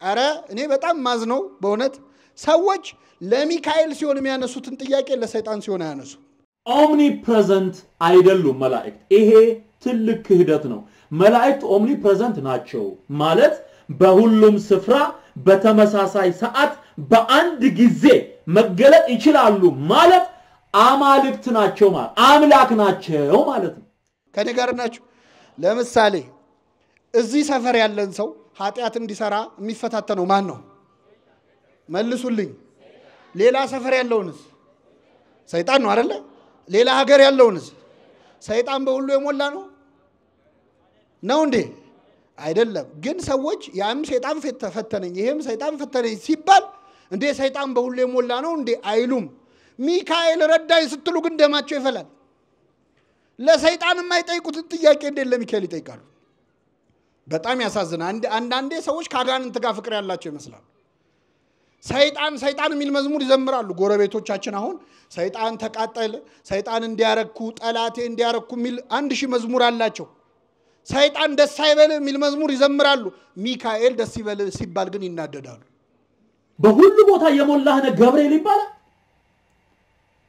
አረ እኔ በጣም ማዝነው በእውነት ሰዎች ለሚካኤል ሲሆን የሚያነሱትን ጥያቄ ለሰይጣን ሲሆን ያነሱ ኦምኒፕሬዘንት አይደሉም መላእክት ይሄ ትልቅ ክህደት ነው መላእክት ኦምኒፕሬዘንት ናቸው ማለት በሁሉም ስፍራ በተመሳሳይ ሰዓት በአንድ ጊዜ መገለጥ ይችላሉ ማለት አማልክት ናቸው ማለት አምላክ ናቸው ማለት ነው ከኔ ጋር ናችሁ ለምሳሌ እዚህ ሰፈር ያለን ሰው ኃጢያት እንዲሰራ የሚፈታተነው ማን ነው መልሱልኝ ሌላ ሰፈር ያለውንስ ሰይጣን ነው አይደለ ሌላ ሀገር ያለውንስ ሰይጣን በሁሉ የሞላ ነው እንዴ አይደለም ግን ሰዎች ያም ሰይጣን ፈተነኝ ይሄም ሰይጣን ፈተነኝ ሲባል እንዴ ሰይጣን በሁሉ የሞላ ነው እንዴ አይሉም ሚካኤል ረዳኝ ስትሉ ግን ደማቸው ይፈላል ለሰይጣን የማይጠይቁት ጥያቄ እንዴ ለሚካኤል ይጠይቃሉ በጣም ያሳዝናል አንዳንዴ ሰዎች ካጋንንት ጋር ፍቅር ያላቸው ይመስላል ሰይጣን የሚል መዝሙር ይዘምራሉ ጎረቤቶቻችን አሁን ሰይጣን ተቃጠለ ሰይጣን እንዲያረኩ ጠላቴ እንዲያረኩ ሚል 1000 መዝሙር አላቸው ሰይጣን ደስ አይበል ሚል መዝሙር ይዘምራሉ ሚካኤል ደስ ይበል ሲባል ግን ይናደዳሉ በሁሉ ቦታ የሞላህነ ገብርኤል ይባላል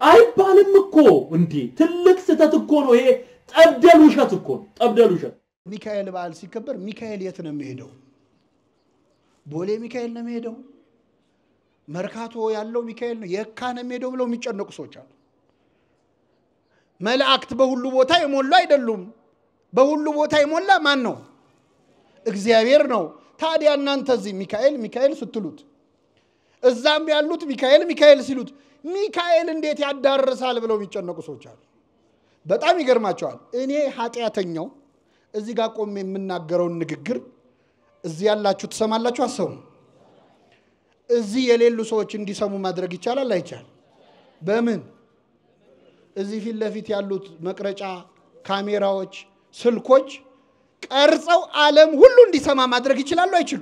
አይባልም እኮ እንዴ ትልቅ ስተት እኮ ነው ይሄ ጠብደል ውሸት እኮ ጠብደል ውሸት ሚካኤል በዓል ሲከበር ሚካኤል የት ነው የሚሄደው ቦሌ ሚካኤል ነው የሚሄደው መርካቶ ያለው ሚካኤል ነው የካ ነው የሚሄደው ብለው የሚጨነቁ ሰዎች አሉ መላእክት በሁሉ ቦታ የሞሉ አይደሉም በሁሉ ቦታ የሞላ ማን ነው እግዚአብሔር ነው ታዲያ እናንተ እዚህ ሚካኤል ስትሉት እዛም ያሉት ሚካኤል ሲሉት ሚካኤል እንዴት ያዳርሳል ብለው የሚጨነቁ ሰዎች አሉ በጣም ይገርማቸዋል እኔ ኃጢያተኛው እዚህ ጋር ቆሜ የምናገረው ንግግር እዚህ ያላችሁ ተሰማላችሁ አሰሙ እዚህ የሌሉ ሰዎች እንዲሰሙ ማድረግ ይቻላል አይቻል በምን እዚህ ፊት ለፊት ያሉት መቅረጫ ካሜራዎች ስልኮች ቀርጸው ዓለም ሁሉ እንዲሰማ ማድረግ ይችላል አይችሉ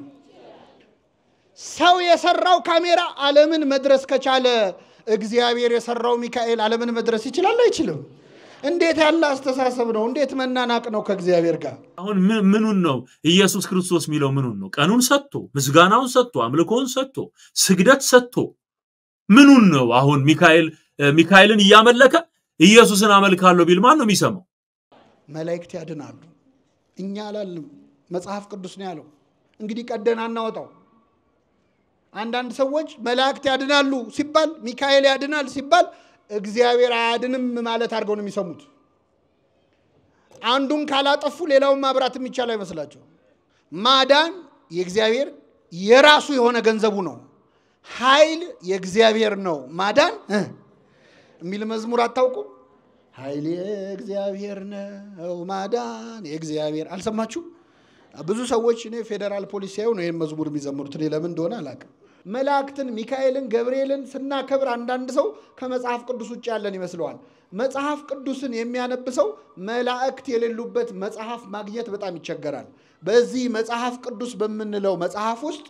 ሰው የሰራው ካሜራ ዓለምን መድረስ ከቻለ እግዚአብሔር የሰራው ሚካኤል ዓለምን መድረስ ይችላል አይችልም እንዴት ያለ አስተሳሰብ ነው እንዴት መናናቅ ነው ከእግዚአብሔር ጋር አሁን ምኑን ነው ኢየሱስ ክርስቶስ ሚለው ምኑን ነው ቀኑን ሰጥቶ ምስጋናውን ሰጥቶ አምልኮውን ሰጥቶ ስግደት ሰጥቶ ምኑን ነው አሁን ሚካኤልን ያመለከ ኢየሱስን አመልካለሁ ቢል ማን ነው የሚሰማው መላእክት ያድናሉ እኛ አላልም መጽሐፍ ቅዱስ ነው ያለው እንግዲህ ቀደና እናወጣው አንዳንድ ሰዎች መላእክት ያድናሉ ሲባል ሚካኤል ያድናል ሲባል እግዚአብሔር አያድንም ማለት አድርገው ነው የሚሰሙት አንዱን ካላጠፉ ሌላውን ማብራት የሚቻል አይመስላቸው ማዳን የእግዚአብሔር የራሱ የሆነ ገንዘቡ ነው ኃይል የእግዚአብሔር ነው ማዳን የሚል መዝሙር አታውቁ ኃይል የእግዚአብሔር ነው ማዳን የእግዚአብሔር አልሰማችሁ ብዙ ሰዎች እኔ ፌደራል ፖሊስ ያዩ ነው ይሄን መዝሙር የሚዘምሩት እኔ ለምን እንደሆነ አላውቅም መላእክትን ሚካኤልን ገብርኤልን ስናከብር አንዳንድ ሰው ከመጽሐፍ ቅዱስ ውጭ ያለን ይመስለዋል መጽሐፍ ቅዱስን የሚያነብሰው መላእክት የሌሉበት መጽሐፍ ማግኘት በጣም ይቸገራል በዚህ መጽሐፍ ቅዱስ በመንለው መጽሐፍ ውስጥ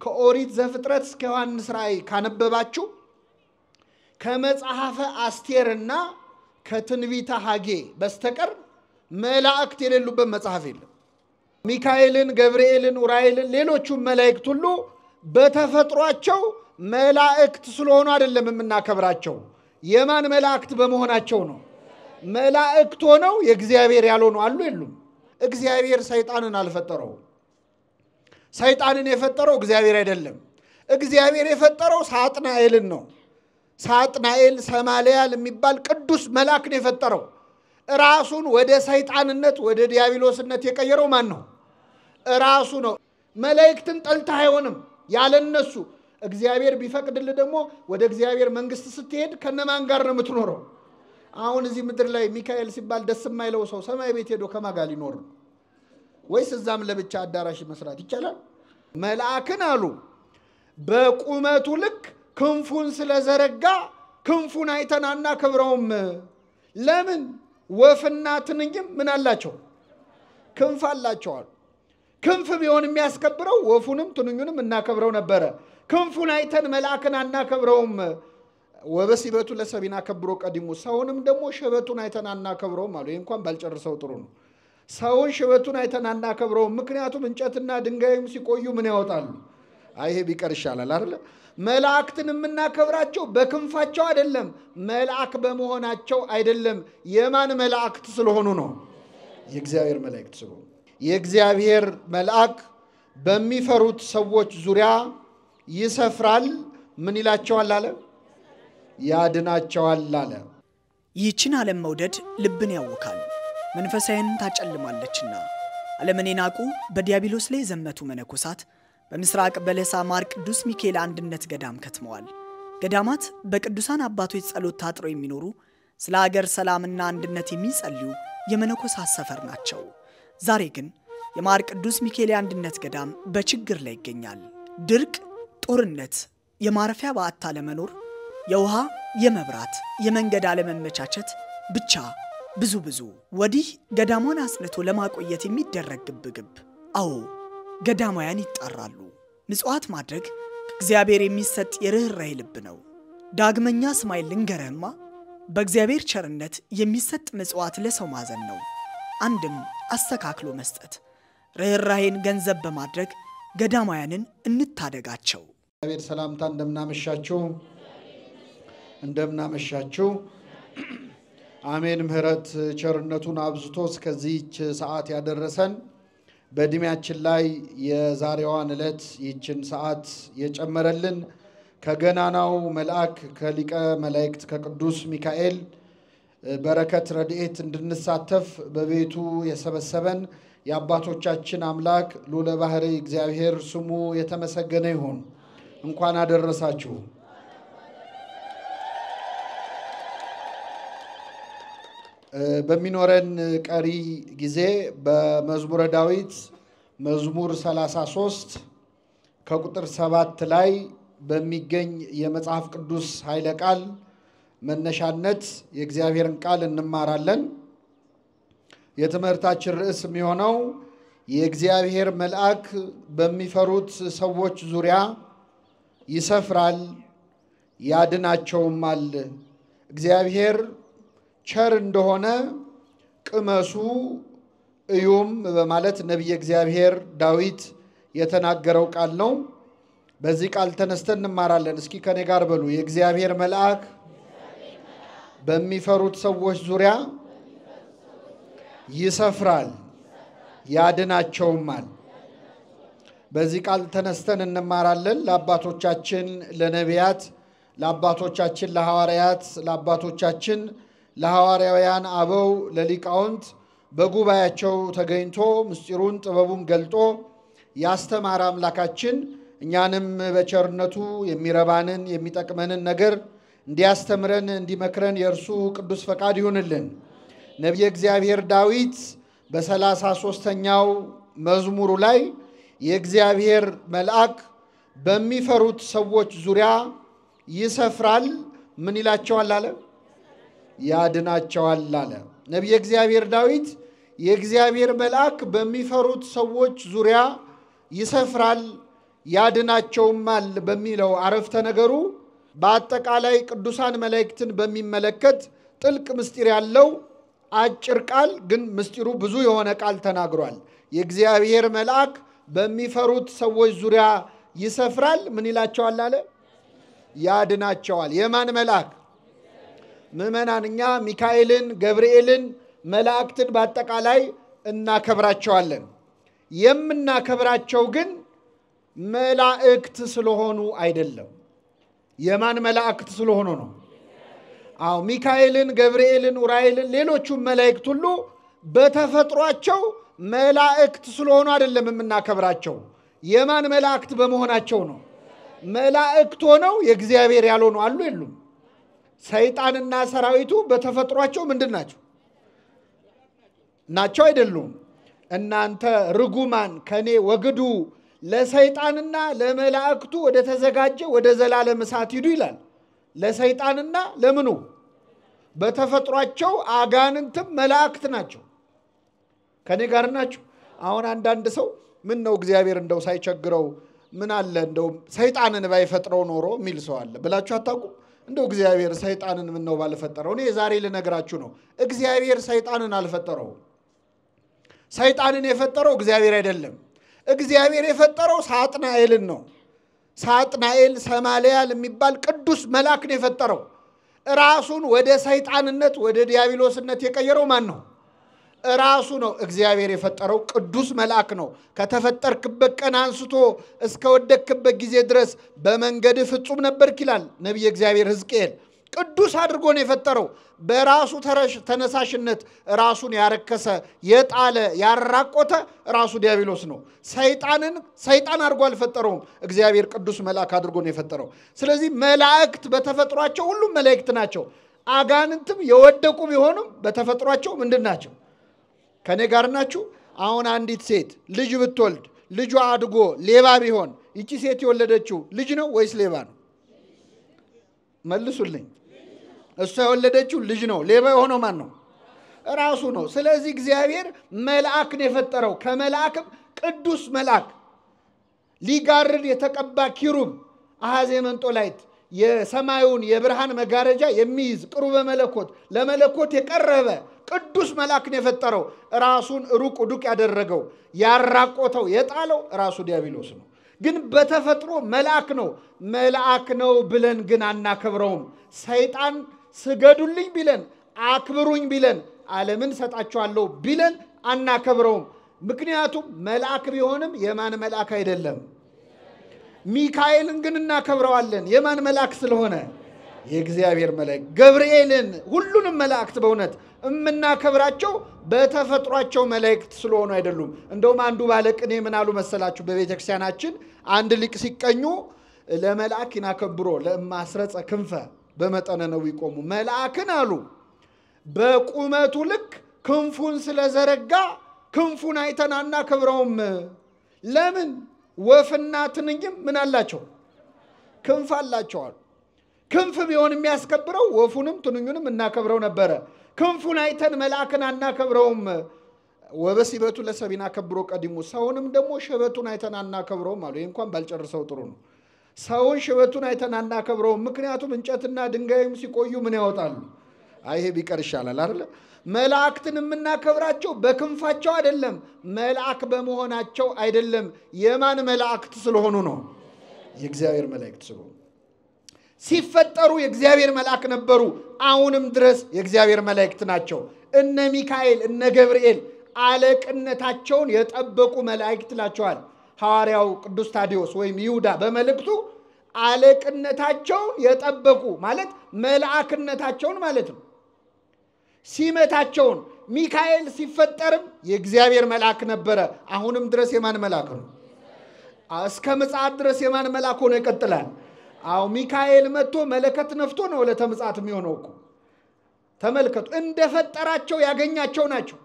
ከኦሪት ዘፍጥረት እስከ ዮሐንስ ራእይ ካነበባችሁ ከመጽሐፈ አስቴርና ከትንቢተ ሐጌ በስተቀር መላእክት የሌሉበት መጽሐፍ የለም ሚካኤልን ገብርኤልን ኡራኤልን ሌሎቹም መላእክት ሁሉ በተፈጥሯቸው መላእክት ስለሆኑ አይደለም የምናከብራቸው የማን መላእክት በመሆናቸው ነው መላእክት ሆነው የእግዚአብሔር ያልሆኑ አሉ የሉም እግዚአብሔር ሰይጣንን አልፈጠረው ሰይጣንን የፈጠረው እግዚአብሔር አይደለም እግዚአብሔር የፈጠረው ሳጥናኤልን ነው ሳጥናኤል ሰማልያል የሚባል ቅዱስ መልአክ ነው የፈጠረው ራሱን ወደ ሰይጣንነት ወደ ዲያብሎስነት የቀየረው ማን ነው ራሱ ነው መላእክትን ጠልታ አይሆንም ያለነሱ እግዚአብሔር ቢፈቅድልህ ደግሞ ወደ እግዚአብሔር መንግስት ስትሄድ ከነማን ጋር ነው የምትኖረው አሁን እዚህ ምድር ላይ ሚካኤል ሲባል ደስ የማይለው ሰው ሰማይ ቤት ሄዶ ከማጋ ሊኖር ወይስ እዛም ለብቻ አዳራሽ መስራት ይቻላል መልአክን አሉ በቁመቱ ልክ ክንፉን ስለዘረጋ ክንፉን አይተናና ክብረውም ለምን ወፍና ትንኝም ምን አላቸው ክንፍ አላቸው ክንፍ ቢሆን የሚያስከብረው ወፉንም ትንኙንም እናከብረው ነበር ክንፉን አይተን መልአክን አናከብረውም ወበሲበቱ ለሰቢና ከብሮ ቀዲሙ ሰውንም ደግሞ ሸበቱን አይተን አናከብረውም አሉ እንኳን ባልጨርሰው ጥሩ ነው ሰውን ሸበቱን አይተን አናከብረውም ምክንያቱም እንጨትና ድንጋይም ሲቆዩ ምን ያወጣሉ ይሄ ቢቀር ይሻላል አይደል? መላእክትን የምናከብራቸው በክንፋቸው አይደለም፣ መልአክ በመሆናቸው አይደለም። የማን መላእክት ስለሆኑ ነው? የእግዚአብሔር መላእክት ስለሆኑ። የእግዚአብሔር መልአክ በሚፈሩት ሰዎች ዙሪያ ይሰፍራል። ምን ይላቸዋል አለ? ያድናቸዋል አለ። ይህችን ዓለም መውደድ ልብን ያወካል፣ መንፈሳዊን ታጨልማለችና። ዓለምን የናቁ በዲያብሎስ ላይ የዘመቱ መነኮሳት በምስራቅ በለሳ ማር ቅዱስ ሚካኤል አንድነት ገዳም ከትመዋል። ገዳማት በቅዱሳን አባቶች ጸሎት ታጥረው የሚኖሩ ስለ ሀገር ሰላምና አንድነት የሚጸልዩ የመነኮሳት ሰፈር ናቸው። ዛሬ ግን የማር ቅዱስ ሚካኤል አንድነት ገዳም በችግር ላይ ይገኛል። ድርቅ፣ ጦርነት፣ የማረፊያ በአታ ለመኖር፣ የውሃ፣ የመብራት፣ የመንገድ አለመመቻቸት ብቻ ብዙ ወዲህ ገዳሙን አጽንቶ ለማቆየት የሚደረግ ግብግብ። አዎ ገዳማውያን ይጣራሉ። ምጽዋት ማድረግ ከእግዚአብሔር የሚሰጥ የርህራሄ ልብ ነው። ዳግመኛ ስማይ ልንገርህማ በእግዚአብሔር ቸርነት የሚሰጥ ምጽዋት ለሰው ማዘን ነው። አንድም አስተካክሎ መስጠት፣ ርህራሄን ገንዘብ በማድረግ ገዳማውያንን እንታደጋቸው። እግዚአብሔር ሰላምታ እንደምናመሻችሁ አሜን። ምህረት ቸርነቱን አብዝቶ እስከዚህች ሰዓት ያደረሰን በእድሜያችን ላይ የዛሬዋን ዕለት ይህችን ሰዓት የጨመረልን ከገናናው መልአክ ከሊቀ መላእክት ከቅዱስ ሚካኤል በረከት ረድኤት እንድንሳተፍ በቤቱ የሰበሰበን የአባቶቻችን አምላክ ልዑለ ባሕርይ እግዚአብሔር ስሙ የተመሰገነ ይሁን። እንኳን አደረሳችሁ። በሚኖረን ቀሪ ጊዜ በመዝሙረ ዳዊት መዝሙር 33 ከቁጥር 7 ላይ በሚገኝ የመጽሐፍ ቅዱስ ኃይለ ቃል መነሻነት የእግዚአብሔርን ቃል እንማራለን። የትምህርታችን ርዕስ የሚሆነው የእግዚአብሔር መልአክ በሚፈሩት ሰዎች ዙሪያ ይሰፍራል ያድናቸውማል። እግዚአብሔር ቸር እንደሆነ ቅመሱ እዩም በማለት ነቢየ እግዚአብሔር ዳዊት የተናገረው ቃል ነው። በዚህ ቃል ተነስተን እንማራለን። እስኪ ከኔ ጋር በሉ። የእግዚአብሔር መልአክ በሚፈሩት ሰዎች ዙሪያ ይሰፍራል ያድናቸውማል። በዚህ ቃል ተነስተን እንማራለን። ለአባቶቻችን ለነቢያት፣ ለአባቶቻችን ለሐዋርያት፣ ለአባቶቻችን ለሐዋርያውያን አበው ለሊቃውንት በጉባኤያቸው ተገኝቶ ምስጢሩን ጥበቡን ገልጦ ያስተማረ አምላካችን እኛንም በቸርነቱ የሚረባንን የሚጠቅመንን ነገር እንዲያስተምረን እንዲመክረን የእርሱ ቅዱስ ፈቃድ ይሁንልን። ነቢየ እግዚአብሔር ዳዊት በ33ኛው መዝሙሩ ላይ የእግዚአብሔር መልአክ በሚፈሩት ሰዎች ዙሪያ ይሰፍራል ምን ይላቸዋል አለ? ያድናቸዋል አለ። ነቢየ እግዚአብሔር ዳዊት የእግዚአብሔር መልአክ በሚፈሩት ሰዎች ዙሪያ ይሰፍራል ያድናቸውማል በሚለው አረፍተ ነገሩ በአጠቃላይ ቅዱሳን መላእክትን በሚመለከት ጥልቅ ምስጢር ያለው አጭር ቃል ግን ምስጢሩ ብዙ የሆነ ቃል ተናግሯል። የእግዚአብሔር መልአክ በሚፈሩት ሰዎች ዙሪያ ይሰፍራል ምን ይላቸዋል አለ? ያድናቸዋል። የማን መልአክ? ምእመናን እኛ ሚካኤልን ገብርኤልን መላእክትን በአጠቃላይ እናከብራቸዋለን። የምናከብራቸው ግን መላእክት ስለሆኑ አይደለም። የማን መላእክት ስለሆኑ ነው? አዎ ሚካኤልን ገብርኤልን ኡራኤልን ሌሎቹም መላእክት ሁሉ በተፈጥሯቸው መላእክት ስለሆኑ አይደለም የምናከብራቸው። የማን መላእክት በመሆናቸው ነው። መላእክት ሆነው የእግዚአብሔር ያልሆኑ አሉ የሉም? ሰይጣንና ሰራዊቱ በተፈጥሯቸው ምንድን ናቸው? ናቸው አይደሉም? እናንተ ርጉማን ከኔ ወግዱ ለሰይጣንና ለመላእክቱ ወደ ተዘጋጀ ወደ ዘላለም እሳት ሂዱ ይላል። ለሰይጣንና ለምኑ? በተፈጥሯቸው አጋንንትም መላእክት ናቸው። ከኔ ጋር ናቸው። አሁን አንዳንድ ሰው ምን ነው እግዚአብሔር እንደው ሳይቸግረው ምን አለ እንደው ሰይጣንን ባይፈጥረው ኖሮ የሚል ሰው አለ ብላችሁ አታውቁም? እንደው እግዚአብሔር ሰይጣንን ምን ነው ባልፈጠረው። እኔ ዛሬ ልነግራችሁ ነው። እግዚአብሔር ሰይጣንን አልፈጠረው። ሰይጣንን የፈጠረው እግዚአብሔር አይደለም። እግዚአብሔር የፈጠረው ሳጥናኤልን ነው። ሳጥናኤል ሰማልያል የሚባል ቅዱስ መልአክ ነው የፈጠረው። ራሱን ወደ ሰይጣንነት ወደ ዲያብሎስነት የቀየረው ማን ነው? ራሱ ነው። እግዚአብሔር የፈጠረው ቅዱስ መልአክ ነው። ከተፈጠርክበት ቀን አንስቶ እስከ ወደቅክበት ጊዜ ድረስ በመንገድ ፍጹም ነበርክ ይላል ነቢየ እግዚአብሔር ሕዝቅኤል። ቅዱስ አድርጎ ነው የፈጠረው። በራሱ ተነሳሽነት ራሱን ያረከሰ የጣለ ያራቆተ ራሱ ዲያብሎስ ነው። ሰይጣን አድርጎ አልፈጠረውም። እግዚአብሔር ቅዱስ መልአክ አድርጎ ነው የፈጠረው። ስለዚህ መላእክት በተፈጥሯቸው ሁሉም መላእክት ናቸው። አጋንንትም የወደቁ ቢሆኑም በተፈጥሯቸው ምንድን ናቸው? ከኔ ጋር ናችሁ? አሁን አንዲት ሴት ልጅ ብትወልድ ልጇ አድጎ ሌባ ቢሆን ይቺ ሴት የወለደችው ልጅ ነው ወይስ ሌባ ነው? መልሱልኝ። እሷ የወለደችው ልጅ ነው። ሌባ የሆነው ማን ነው? ራሱ ነው። ስለዚህ እግዚአብሔር መልአክ ነው የፈጠረው። ከመልአክም ቅዱስ መልአክ ሊጋርድ የተቀባ ኪሩብ አሐዜ መንጦላይት የሰማዩን የብርሃን መጋረጃ የሚይዝ ቅሩበ መለኮት ለመለኮት የቀረበ ቅዱስ መልአክ ነው የፈጠረው። ራሱን ሩቅ ዱቅ ያደረገው ያራቆተው የጣለው ራሱ ዲያብሎስ ነው። ግን በተፈጥሮ መልአክ ነው ብለን ግን አናከብረውም። ሰይጣን ስገዱልኝ ቢለን አክብሩኝ ቢለን ዓለምን ሰጣቸዋለሁ ቢለን አናከብረውም። ምክንያቱም መልአክ ቢሆንም የማን መልአክ አይደለም። ሚካኤልን ግን እናከብረዋለን። የማን መልአክ ስለሆነ? የእግዚአብሔር መልአክ። ገብርኤልን፣ ሁሉንም መላእክት በእውነት የምናከብራቸው በተፈጥሯቸው መላእክት ስለሆኑ አይደሉም። እንደውም አንዱ ባለቅኔ ምን አሉ መሰላችሁ? በቤተ ክርስቲያናችን አንድ ሊቅ ሲቀኙ ለመልአክ ይናከብሮ ለማስረጸ ክንፈ በመጠነ ነው ይቆሙ። መልአክን አሉ በቁመቱ ልክ ክንፉን ስለዘረጋ ክንፉን አይተን አናከብረውም። ለምን? ወፍና ትንኝም ምን አላቸው? ክንፍ አላቸው። ክንፍ ቢሆን የሚያስከብረው ወፉንም ትንኙንም እናከብረው ነበረ። ክንፉን አይተን መልአክን አናከብረውም። ወበሲበቱ ለሰቢና ከብሮ ቀዲሙ። ሰውንም ደግሞ ሽበቱን አይተን አናከብረውም አሉ። ይሄ እንኳን ባልጨርሰው ጥሩ ነው። ሰውን ሽበቱን አይተን አናከብረውም። ምክንያቱም እንጨትና ድንጋይም ሲቆዩ ምን ያወጣሉ? ይሄ ቢቀር ይሻላል አይደል? መላእክትን የምናከብራቸው በክንፋቸው አይደለም፣ መልአክ በመሆናቸው አይደለም። የማን መላእክት ስለሆኑ ነው? የእግዚአብሔር መላእክት ስለሆኑ። ሲፈጠሩ የእግዚአብሔር መልአክ ነበሩ። አሁንም ድረስ የእግዚአብሔር መላእክት ናቸው። እነ ሚካኤል እነ ገብርኤል አለቅነታቸውን የጠበቁ መላእክት ናቸዋል። ሐዋርያው ቅዱስ ታዲዮስ ወይም ይሁዳ በመልእክቱ አለቅነታቸውን የጠበቁ ማለት መልአክነታቸውን ማለት ነው። ሲመታቸውን ሚካኤል ሲፈጠርም የእግዚአብሔር መልአክ ነበረ። አሁንም ድረስ የማን መልአክ ነው? እስከ ምጽአት ድረስ የማን መልአክ ሆኖ ይቀጥላል? ሚካኤል መጥቶ መለከት ነፍቶ ነው ለተምጽአት የሚሆነው እኮ። ተመልከቱ፣ እንደፈጠራቸው ያገኛቸው ናቸው።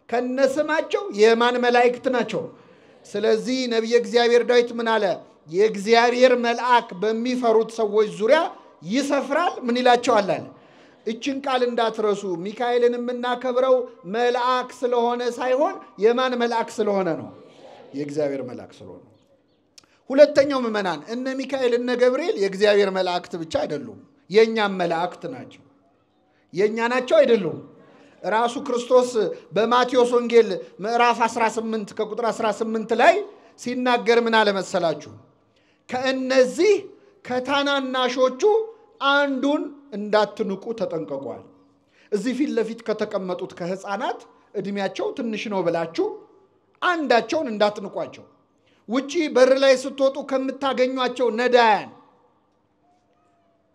ከነስማቸው የማን መላእክት ናቸው? ስለዚህ ነቢየ እግዚአብሔር ዳዊት ምን አለ? የእግዚአብሔር መልአክ በሚፈሩት ሰዎች ዙሪያ ይሰፍራል። ምን ይላቸዋል አለ? እችን ቃል እንዳትረሱ። ሚካኤልን የምናከብረው መልአክ ስለሆነ ሳይሆን የማን መልአክ ስለሆነ ነው? የእግዚአብሔር መልአክ ስለሆነ። ሁለተኛው ምዕመናን እነ ሚካኤል እነ ገብርኤል የእግዚአብሔር መላእክት ብቻ አይደሉም፣ የእኛም መላእክት ናቸው። የእኛ ናቸው አይደሉም? ራሱ ክርስቶስ በማቴዎስ ወንጌል ምዕራፍ 18 ከቁጥር 18 ላይ ሲናገር ምን አለ መሰላችሁ? ከእነዚህ ከታናናሾቹ አንዱን እንዳትንቁ ተጠንቀቋል። እዚህ ፊት ለፊት ከተቀመጡት ከህፃናት እድሜያቸው ትንሽ ነው ብላችሁ አንዳቸውን እንዳትንቋቸው። ውጪ በር ላይ ስትወጡ ከምታገኟቸው ነዳያን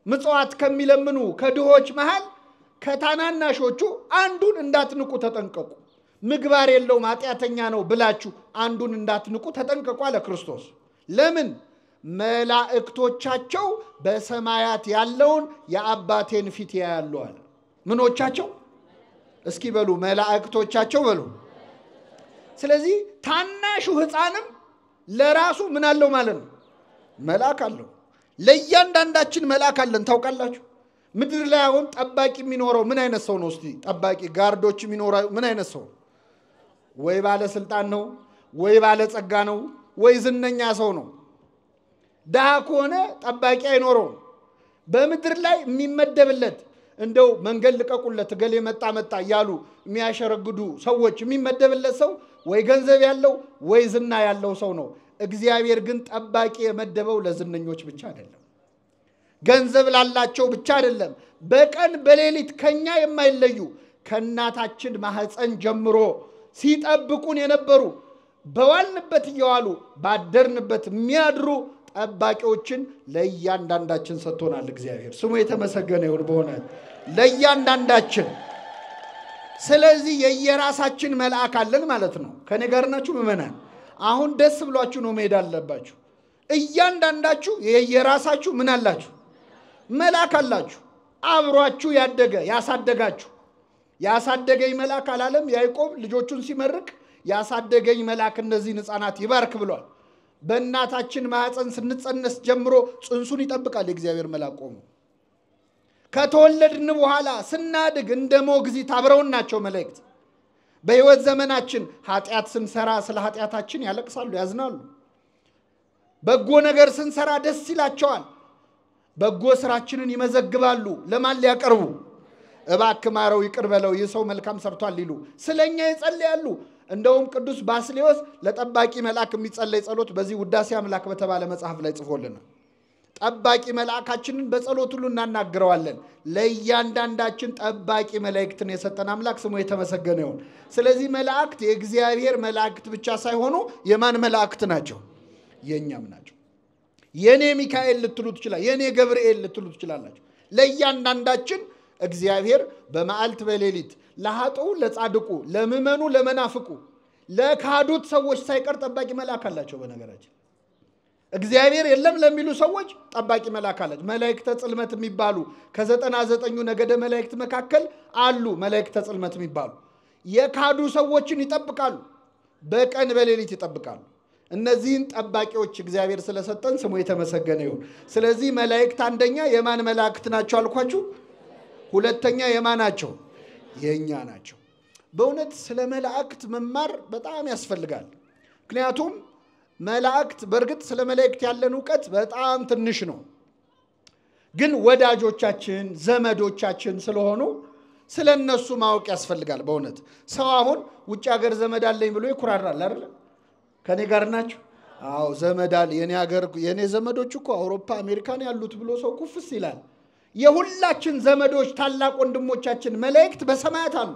ምጽዋት ከሚለምኑ ከድሆች መሃል ከታናናሾቹ አንዱን እንዳትንቁ ተጠንቀቁ። ምግባር የለውም ኃጢአተኛ ነው ብላችሁ አንዱን እንዳትንቁ ተጠንቀቁ አለ ክርስቶስ። ለምን? መላእክቶቻቸው በሰማያት ያለውን የአባቴን ፊት ያያሉ አለ። ምኖቻቸው? እስኪ በሉ መላእክቶቻቸው በሉ። ስለዚህ ታናሹ ህፃንም ለራሱ ምን አለው ማለት ነው? መልአክ አለው። ለእያንዳንዳችን መልአክ አለን። ታውቃላችሁ? ምድር ላይ አሁን ጠባቂ የሚኖረው ምን አይነት ሰው ነው? እስቲ ጠባቂ ጋርዶች የሚኖረው ምን አይነት ሰው? ወይ ባለስልጣን ነው፣ ወይ ባለጸጋ ነው፣ ወይ ዝነኛ ሰው ነው። ድሃ ከሆነ ጠባቂ አይኖረውም። በምድር ላይ የሚመደብለት እንደው መንገድ ልቀቁለት ገሌ መጣ እያሉ የሚያሸረግዱ ሰዎች የሚመደብለት ሰው ወይ ገንዘብ ያለው ወይ ዝና ያለው ሰው ነው። እግዚአብሔር ግን ጠባቂ የመደበው ለዝነኞች ብቻ አይደለም። ገንዘብ ላላቸው ብቻ አይደለም። በቀን በሌሊት ከኛ የማይለዩ ከእናታችን ማህፀን ጀምሮ ሲጠብቁን የነበሩ በዋልንበት እየዋሉ ባደርንበት የሚያድሩ ጠባቂዎችን ለእያንዳንዳችን ሰጥቶናል እግዚአብሔር። ስሙ የተመሰገነ ይሁን በእውነት ለእያንዳንዳችን። ስለዚህ የየራሳችን መልአክ አለን ማለት ነው። ከኔ ጋር ናችሁ ምእመናን? አሁን ደስ ብሏችሁ ነው መሄድ አለባችሁ። እያንዳንዳችሁ የየራሳችሁ ምን አላችሁ? መልአክ አላችሁ። አብሯችሁ ያደገ ያሳደጋችሁ። ያሳደገኝ መልአክ አላለም ያዕቆብ ልጆቹን ሲመርቅ? ያሳደገኝ መልአክ እነዚህን ሕፃናት ይባርክ ብሏል። በእናታችን ማህፀን ስንጸነስ ጀምሮ ጽንሱን ይጠብቃል የእግዚአብሔር መልአክ ቆሞ። ከተወለድን በኋላ ስናድግ እንደ ሞግዚት አብረውን ናቸው መላእክት። በሕይወት ዘመናችን ኃጢአት ስንሰራ ስለ ኃጢአታችን ያለቅሳሉ፣ ያዝናሉ። በጎ ነገር ስንሰራ ደስ ይላቸዋል። በጎ ስራችንን ይመዘግባሉ። ለማን ሊያቀርቡ? እባክህ ማረው ይቅር በለው ይህ ሰው መልካም ሰርቷል ሊሉ ስለኛ ይጸልያሉ። እንደውም ቅዱስ ባስልዮስ ለጠባቂ መልአክ የሚጸለይ ጸሎት በዚህ ውዳሴ አምላክ በተባለ መጽሐፍ ላይ ጽፎልናል። ጠባቂ መልአካችንን በጸሎት ሁሉ እናናግረዋለን። ለእያንዳንዳችን ጠባቂ መላእክትን የሰጠን አምላክ ስሙ የተመሰገነ ይሁን። ስለዚህ መላእክት የእግዚአብሔር መላእክት ብቻ ሳይሆኑ የማን መላእክት ናቸው? የኛም ናቸው። የኔ ሚካኤል ልትሉ ትችላላችሁ፣ የኔ ገብርኤል ልትሉ ትችላላችሁ። ለእያንዳንዳችን እግዚአብሔር በመዓልት በሌሊት ለኃጥኡ ለጻድቁ ለምእመኑ ለመናፍቁ ለካዱት ሰዎች ሳይቀር ጠባቂ መልአክ አላቸው። በነገራችን እግዚአብሔር የለም ለሚሉ ሰዎች ጠባቂ መልአክ አላቸው። መላእክተ ጽልመት የሚባሉ ከ99 ነገደ መላእክት መካከል አሉ። መላእክተ ጽልመት የሚባሉ የካዱ ሰዎችን ይጠብቃሉ፣ በቀን በሌሊት ይጠብቃሉ። እነዚህን ጠባቂዎች እግዚአብሔር ስለሰጠን ስሙ የተመሰገነ ይሁን። ስለዚህ መላእክት አንደኛ የማን መላእክት ናቸው አልኳችሁ? ሁለተኛ የማን ናቸው? የኛ ናቸው። በእውነት ስለ መላእክት መማር በጣም ያስፈልጋል። ምክንያቱም መላእክት በእርግጥ ስለ መላእክት ያለን ዕውቀት በጣም ትንሽ ነው። ግን ወዳጆቻችን ዘመዶቻችን ስለሆኑ ስለነሱ ማወቅ ያስፈልጋል። በእውነት ሰው አሁን ውጭ ሀገር ዘመድ አለኝ ብሎ ይኩራራል አይደል? ከኔ ጋር ናቸው? አዎ ዘመድ አለ የኔ ሀገር የኔ ዘመዶች እኮ አውሮፓ አሜሪካን ያሉት ብሎ ሰው ኩፍስ ይላል። የሁላችን ዘመዶች ታላቅ ወንድሞቻችን መላእክት በሰማያት አሉ።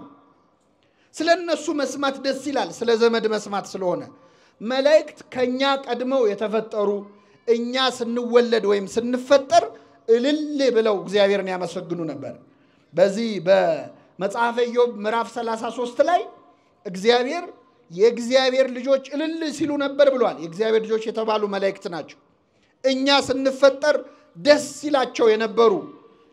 ስለነሱ መስማት ደስ ይላል። ስለ ዘመድ መስማት ስለሆነ መላእክት ከኛ ቀድመው የተፈጠሩ እኛ ስንወለድ ወይም ስንፈጠር እልል ብለው እግዚአብሔርን ያመሰግኑ ነበር። በዚህ በመጽሐፈ ኢዮብ ምዕራፍ 33 ላይ እግዚአብሔር የእግዚአብሔር ልጆች እልል ሲሉ ነበር ብሏል። የእግዚአብሔር ልጆች የተባሉ መላእክት ናቸው። እኛ ስንፈጠር ደስ ይላቸው የነበሩ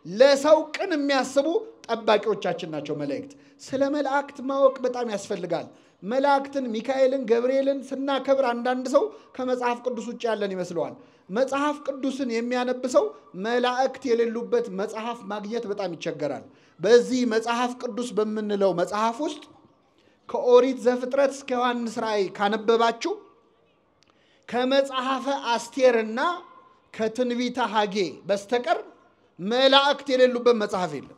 ለሰው ቅን የሚያስቡ ጠባቂዎቻችን ናቸው መላእክት። ስለ መላእክት ማወቅ በጣም ያስፈልጋል። መላእክትን ሚካኤልን ገብርኤልን ስናከብር አንዳንድ ሰው ከመጽሐፍ ቅዱስ ውጭ ያለን ይመስለዋል። መጽሐፍ ቅዱስን የሚያነብ ሰው መላእክት የሌሉበት መጽሐፍ ማግኘት በጣም ይቸገራል። በዚህ መጽሐፍ ቅዱስ በምንለው መጽሐፍ ውስጥ ከኦሪት ዘፍጥረት እስከ ዮሐንስ ራእይ ካነበባችሁ ከመጽሐፈ አስቴርና ከትንቢተ ሐጌ በስተቀር መላእክት የሌሉበት መጽሐፍ የለም።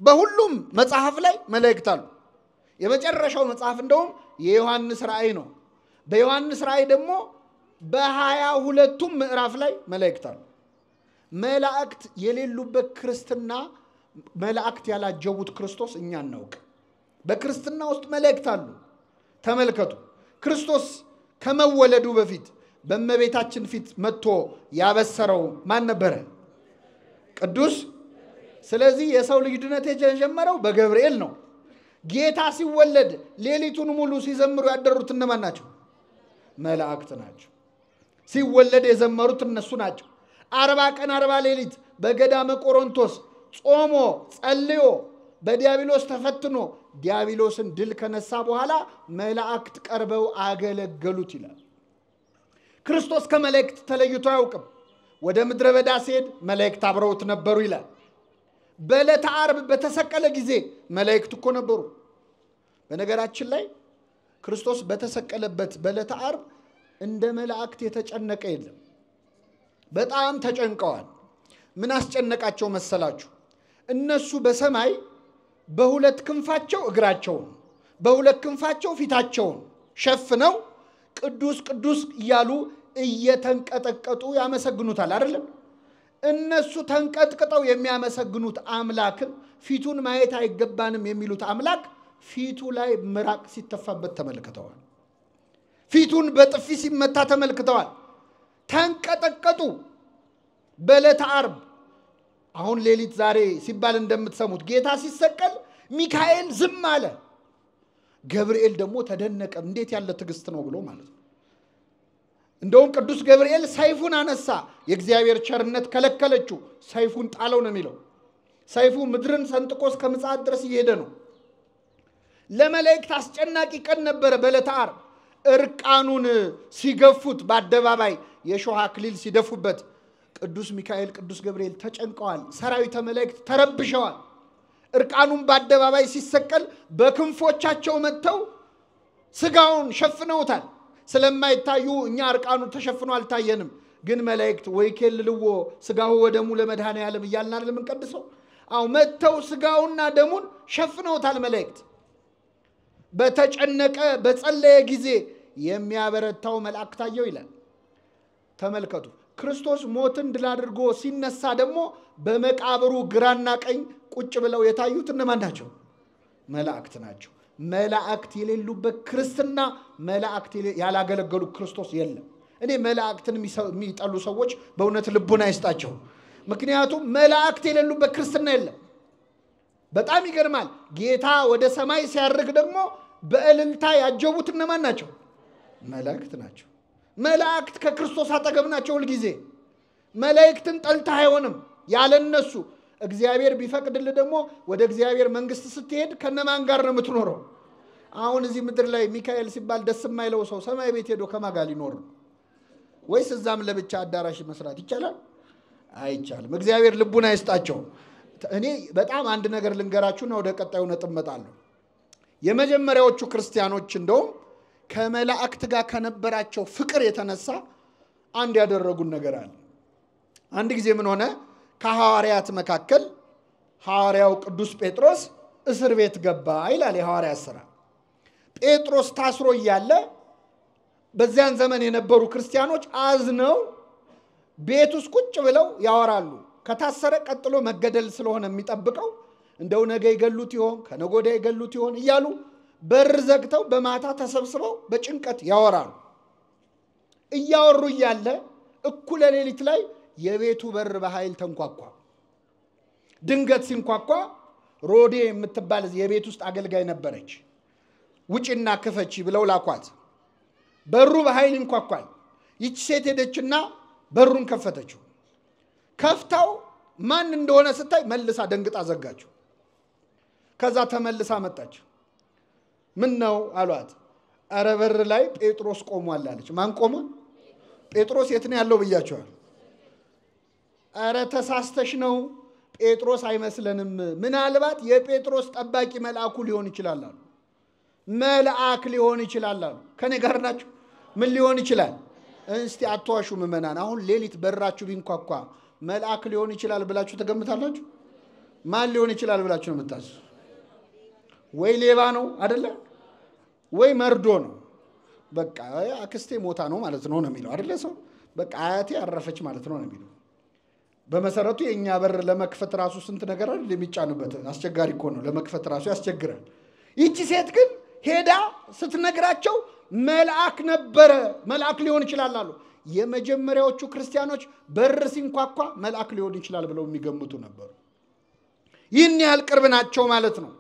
በሁሉም መጽሐፍ ላይ መላእክት አሉ። የመጨረሻው መጽሐፍ እንደውም የዮሐንስ ራእይ ነው። በዮሐንስ ራእይ ደግሞ በ22ቱም ምዕራፍ ላይ መላእክት አሉ። መላእክት የሌሉበት ክርስትና መላእክት ያላጀቡት ክርስቶስ እኛ እናውቅ። በክርስትና ውስጥ መላእክት አሉ። ተመልከቱ፣ ክርስቶስ ከመወለዱ በፊት በእመቤታችን ፊት መጥቶ ያበሰረው ማን ነበረ? ቅዱስ። ስለዚህ የሰው ልጅ ድነት የጀመረው በገብርኤል ነው። ጌታ ሲወለድ ሌሊቱን ሙሉ ሲዘምሩ ያደሩት እነማን ናቸው? መላእክት ናቸው። ሲወለድ የዘመሩት እነሱ ናቸው። 40 ቀን 40 ሌሊት በገዳመ ቆሮንቶስ ጾሞ ጸልዮ በዲያብሎስ ተፈትኖ ዲያብሎስን ድል ከነሳ በኋላ መላእክት ቀርበው አገለገሉት ይላል። ክርስቶስ ከመላእክት ተለይቶ አያውቅም። ወደ ምድረ በዳ ሲሄድ መላእክት አብረውት ነበሩ ይላል። በዕለተ ዓርብ በተሰቀለ ጊዜ መላእክት እኮ ነበሩ። በነገራችን ላይ ክርስቶስ በተሰቀለበት በዕለተ ዓርብ እንደ መላእክት የተጨነቀ የለም። በጣም ተጨንቀዋል። ምን አስጨነቃቸው መሰላችሁ? እነሱ በሰማይ በሁለት ክንፋቸው እግራቸውን በሁለት ክንፋቸው ፊታቸውን ሸፍነው ቅዱስ ቅዱስ እያሉ እየተንቀጠቀጡ ያመሰግኑታል አይደለም? እነሱ ተንቀጥቅጠው የሚያመሰግኑት አምላክን ፊቱን ማየት አይገባንም የሚሉት አምላክ ፊቱ ላይ ምራቅ ሲተፋበት ተመልክተዋል። ፊቱን በጥፊ ሲመታ ተመልክተዋል። ተንቀጠቀጡ። በዕለተ ዓርብ አሁን ሌሊት ዛሬ ሲባል እንደምትሰሙት ጌታ ሲሰቀል ሚካኤል ዝም አለ። ገብርኤል ደግሞ ተደነቀ። እንዴት ያለ ትዕግስት ነው ብሎ ማለት ነው። እንደውም ቅዱስ ገብርኤል ሰይፉን አነሳ። የእግዚአብሔር ቸርነት ከለከለችው። ሰይፉን ጣለው ነው የሚለው። ሰይፉ ምድርን ሰንጥቆ እስከ ምጽአት ድረስ እየሄደ ነው። ለመላእክት አስጨናቂ ቀን ነበረ። በዕለተ ዓርብ እርቃኑን ሲገፉት፣ በአደባባይ የሾህ አክሊል ሲደፉበት ቅዱስ ሚካኤል ቅዱስ ገብርኤል ተጨንቀዋል። ሰራዊተ መላእክት ተረብሸዋል። እርቃኑን በአደባባይ ሲሰቀል በክንፎቻቸው መጥተው ስጋውን ሸፍነውታል። ስለማይታዩ እኛ እርቃኑ ተሸፍኖ አልታየንም። ግን መላእክት ወይኬልልዎ ስጋው ወደሙ ለመድኃኔ ዓለም እያልን አይደል የምንቀድሰው? አው መጥተው ስጋውና ደሙን ሸፍነውታል መላእክት። በተጨነቀ በጸለየ ጊዜ የሚያበረታው መልአክ ታየው ይላል። ተመልከቱ። ክርስቶስ ሞትን ድል አድርጎ ሲነሳ ደግሞ በመቃብሩ ግራና ቀኝ ቁጭ ብለው የታዩት እነማን ናቸው? መላእክት ናቸው። መላእክት የሌሉበት ክርስትና፣ መላእክት ያላገለገሉ ክርስቶስ የለም። እኔ መላእክትን የሚጠሉ ሰዎች በእውነት ልቡና ይስጣቸው። ምክንያቱም መላእክት የሌሉበት ክርስትና የለም። በጣም ይገርማል። ጌታ ወደ ሰማይ ሲያርግ ደግሞ በእልልታ ያጀቡት እነማን ናቸው? መላእክት ናቸው። መላእክት ከክርስቶስ አጠገብ ናቸው ሁልጊዜ። መላእክትን ጠልተህ አይሆንም ያለነሱ። እግዚአብሔር ቢፈቅድልህ ደግሞ ወደ እግዚአብሔር መንግስት ስትሄድ ከነማን ጋር ነው የምትኖረው? አሁን እዚህ ምድር ላይ ሚካኤል ሲባል ደስ የማይለው ሰው ሰማይ ቤት ሄዶ ከማን ጋር ሊኖር ነው? ወይስ እዛም ለብቻ አዳራሽ መስራት ይቻላል? አይቻልም። እግዚአብሔር ልቡን አይስጣቸው። እኔ በጣም አንድ ነገር ልንገራችሁና ወደ ቀጣዩ ነጥብ እመጣለሁ። የመጀመሪያዎቹ ክርስቲያኖች እንደውም ከመላእክት ጋር ከነበራቸው ፍቅር የተነሳ አንድ ያደረጉን ነገር አለ። አንድ ጊዜ ምን ሆነ? ከሐዋርያት መካከል ሐዋርያው ቅዱስ ጴጥሮስ እስር ቤት ገባ ይላል የሐዋርያት ሥራ። ጴጥሮስ ታስሮ እያለ በዚያን ዘመን የነበሩ ክርስቲያኖች አዝነው ቤት ውስጥ ቁጭ ብለው ያወራሉ። ከታሰረ ቀጥሎ መገደል ስለሆነ የሚጠብቀው እንደው ነገ ይገሉት ይሆን ከነገ ወዲያ ይገሉት ይሆን እያሉ በር ዘግተው በማታ ተሰብስበው በጭንቀት ያወራሉ። እያወሩ እያለ እኩለ ሌሊት ላይ የቤቱ በር በኃይል ተንኳኳ። ድንገት ሲንኳኳ ሮዴ የምትባል የቤት ውስጥ አገልጋይ ነበረች። ውጭና ክፈቺ ብለው ላኳት። በሩ በኃይል ይንኳኳል። ይች ሴት ሄደችና በሩን ከፈተችው። ከፍታው ማን እንደሆነ ስታይ መልሳ ደንግጣ ዘጋችው። ከዛ ተመልሳ መጣች። ምን ነው አሏት። አረ በር ላይ ጴጥሮስ ቆሟል አለች። ማን ቆመ? ጴጥሮስ የት ነው ያለው ብያቸዋል። አረ ተሳስተሽ ነው፣ ጴጥሮስ አይመስለንም። ምናልባት የጴጥሮስ ጠባቂ መልአኩ ሊሆን ይችላል አሉ። መልአክ ሊሆን ይችላል አሉ። ከኔ ጋር ናችሁ? ምን ሊሆን ይችላል? እስቲ አትዋሹ ምእመናን። አሁን ሌሊት በራችሁ ቢንኳኳ መልአክ ሊሆን ይችላል ብላችሁ ተገምታላችሁ? ማን ሊሆን ይችላል ብላችሁ ነው የምታስቡ? ወይ ሌባ ነው አይደለ? ወይ መርዶ ነው። በቃ አክስቴ ሞታ ነው ማለት ነው የሚለው አይደለ? ሰው በቃ አያቴ አረፈች ማለት ነው የሚለው። በመሰረቱ የኛ በር ለመክፈት ራሱ ስንት ነገር አይደል የሚጫንበት። አስቸጋሪ እኮ ነው ለመክፈት ራሱ ያስቸግራል። ይቺ ሴት ግን ሄዳ ስትነግራቸው መልአክ ነበረ፣ መልአክ ሊሆን ይችላል አሉ። የመጀመሪያዎቹ ክርስቲያኖች በር ሲንኳኳ መልአክ ሊሆን ይችላል ብለው የሚገምቱ ነበሩ። ይህን ያህል ቅርብ ናቸው ማለት ነው።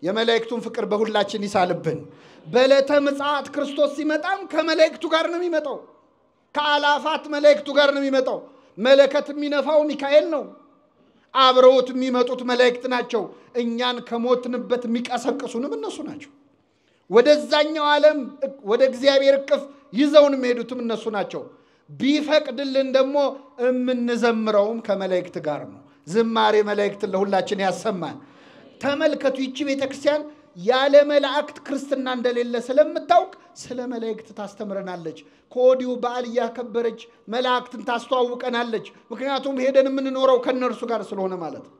የመላእክቱን ፍቅር በሁላችን ይሳልብን። በዕለተ ምጽአት ክርስቶስ ሲመጣም ከመላእክቱ ጋር ነው የሚመጣው። ከአላፋት መላእክቱ ጋር ነው የሚመጣው። መለከት የሚነፋው ሚካኤል ነው። አብረውት የሚመጡት መላእክት ናቸው። እኛን ከሞትንበት የሚቀሰቅሱንም እነሱ ናቸው። ወደዛኛው ዓለም ወደ እግዚአብሔር እቅፍ ይዘውን የሚሄዱትም እነሱ ናቸው። ቢፈቅድልን ደግሞ የምንዘምረውም ከመላእክት ጋር ነው። ዝማሬ መላእክትን ለሁላችን ያሰማን። ተመልከቱ፣ ይቺ ቤተክርስቲያን ያለ መላእክት ክርስትና እንደሌለ ስለምታውቅ ስለ መላእክት ታስተምረናለች። ከወዲሁ በዓል እያከበረች መላእክትን ታስተዋውቀናለች። ምክንያቱም ሄደን የምንኖረው ከነርሱ ጋር ስለሆነ ማለት ነው።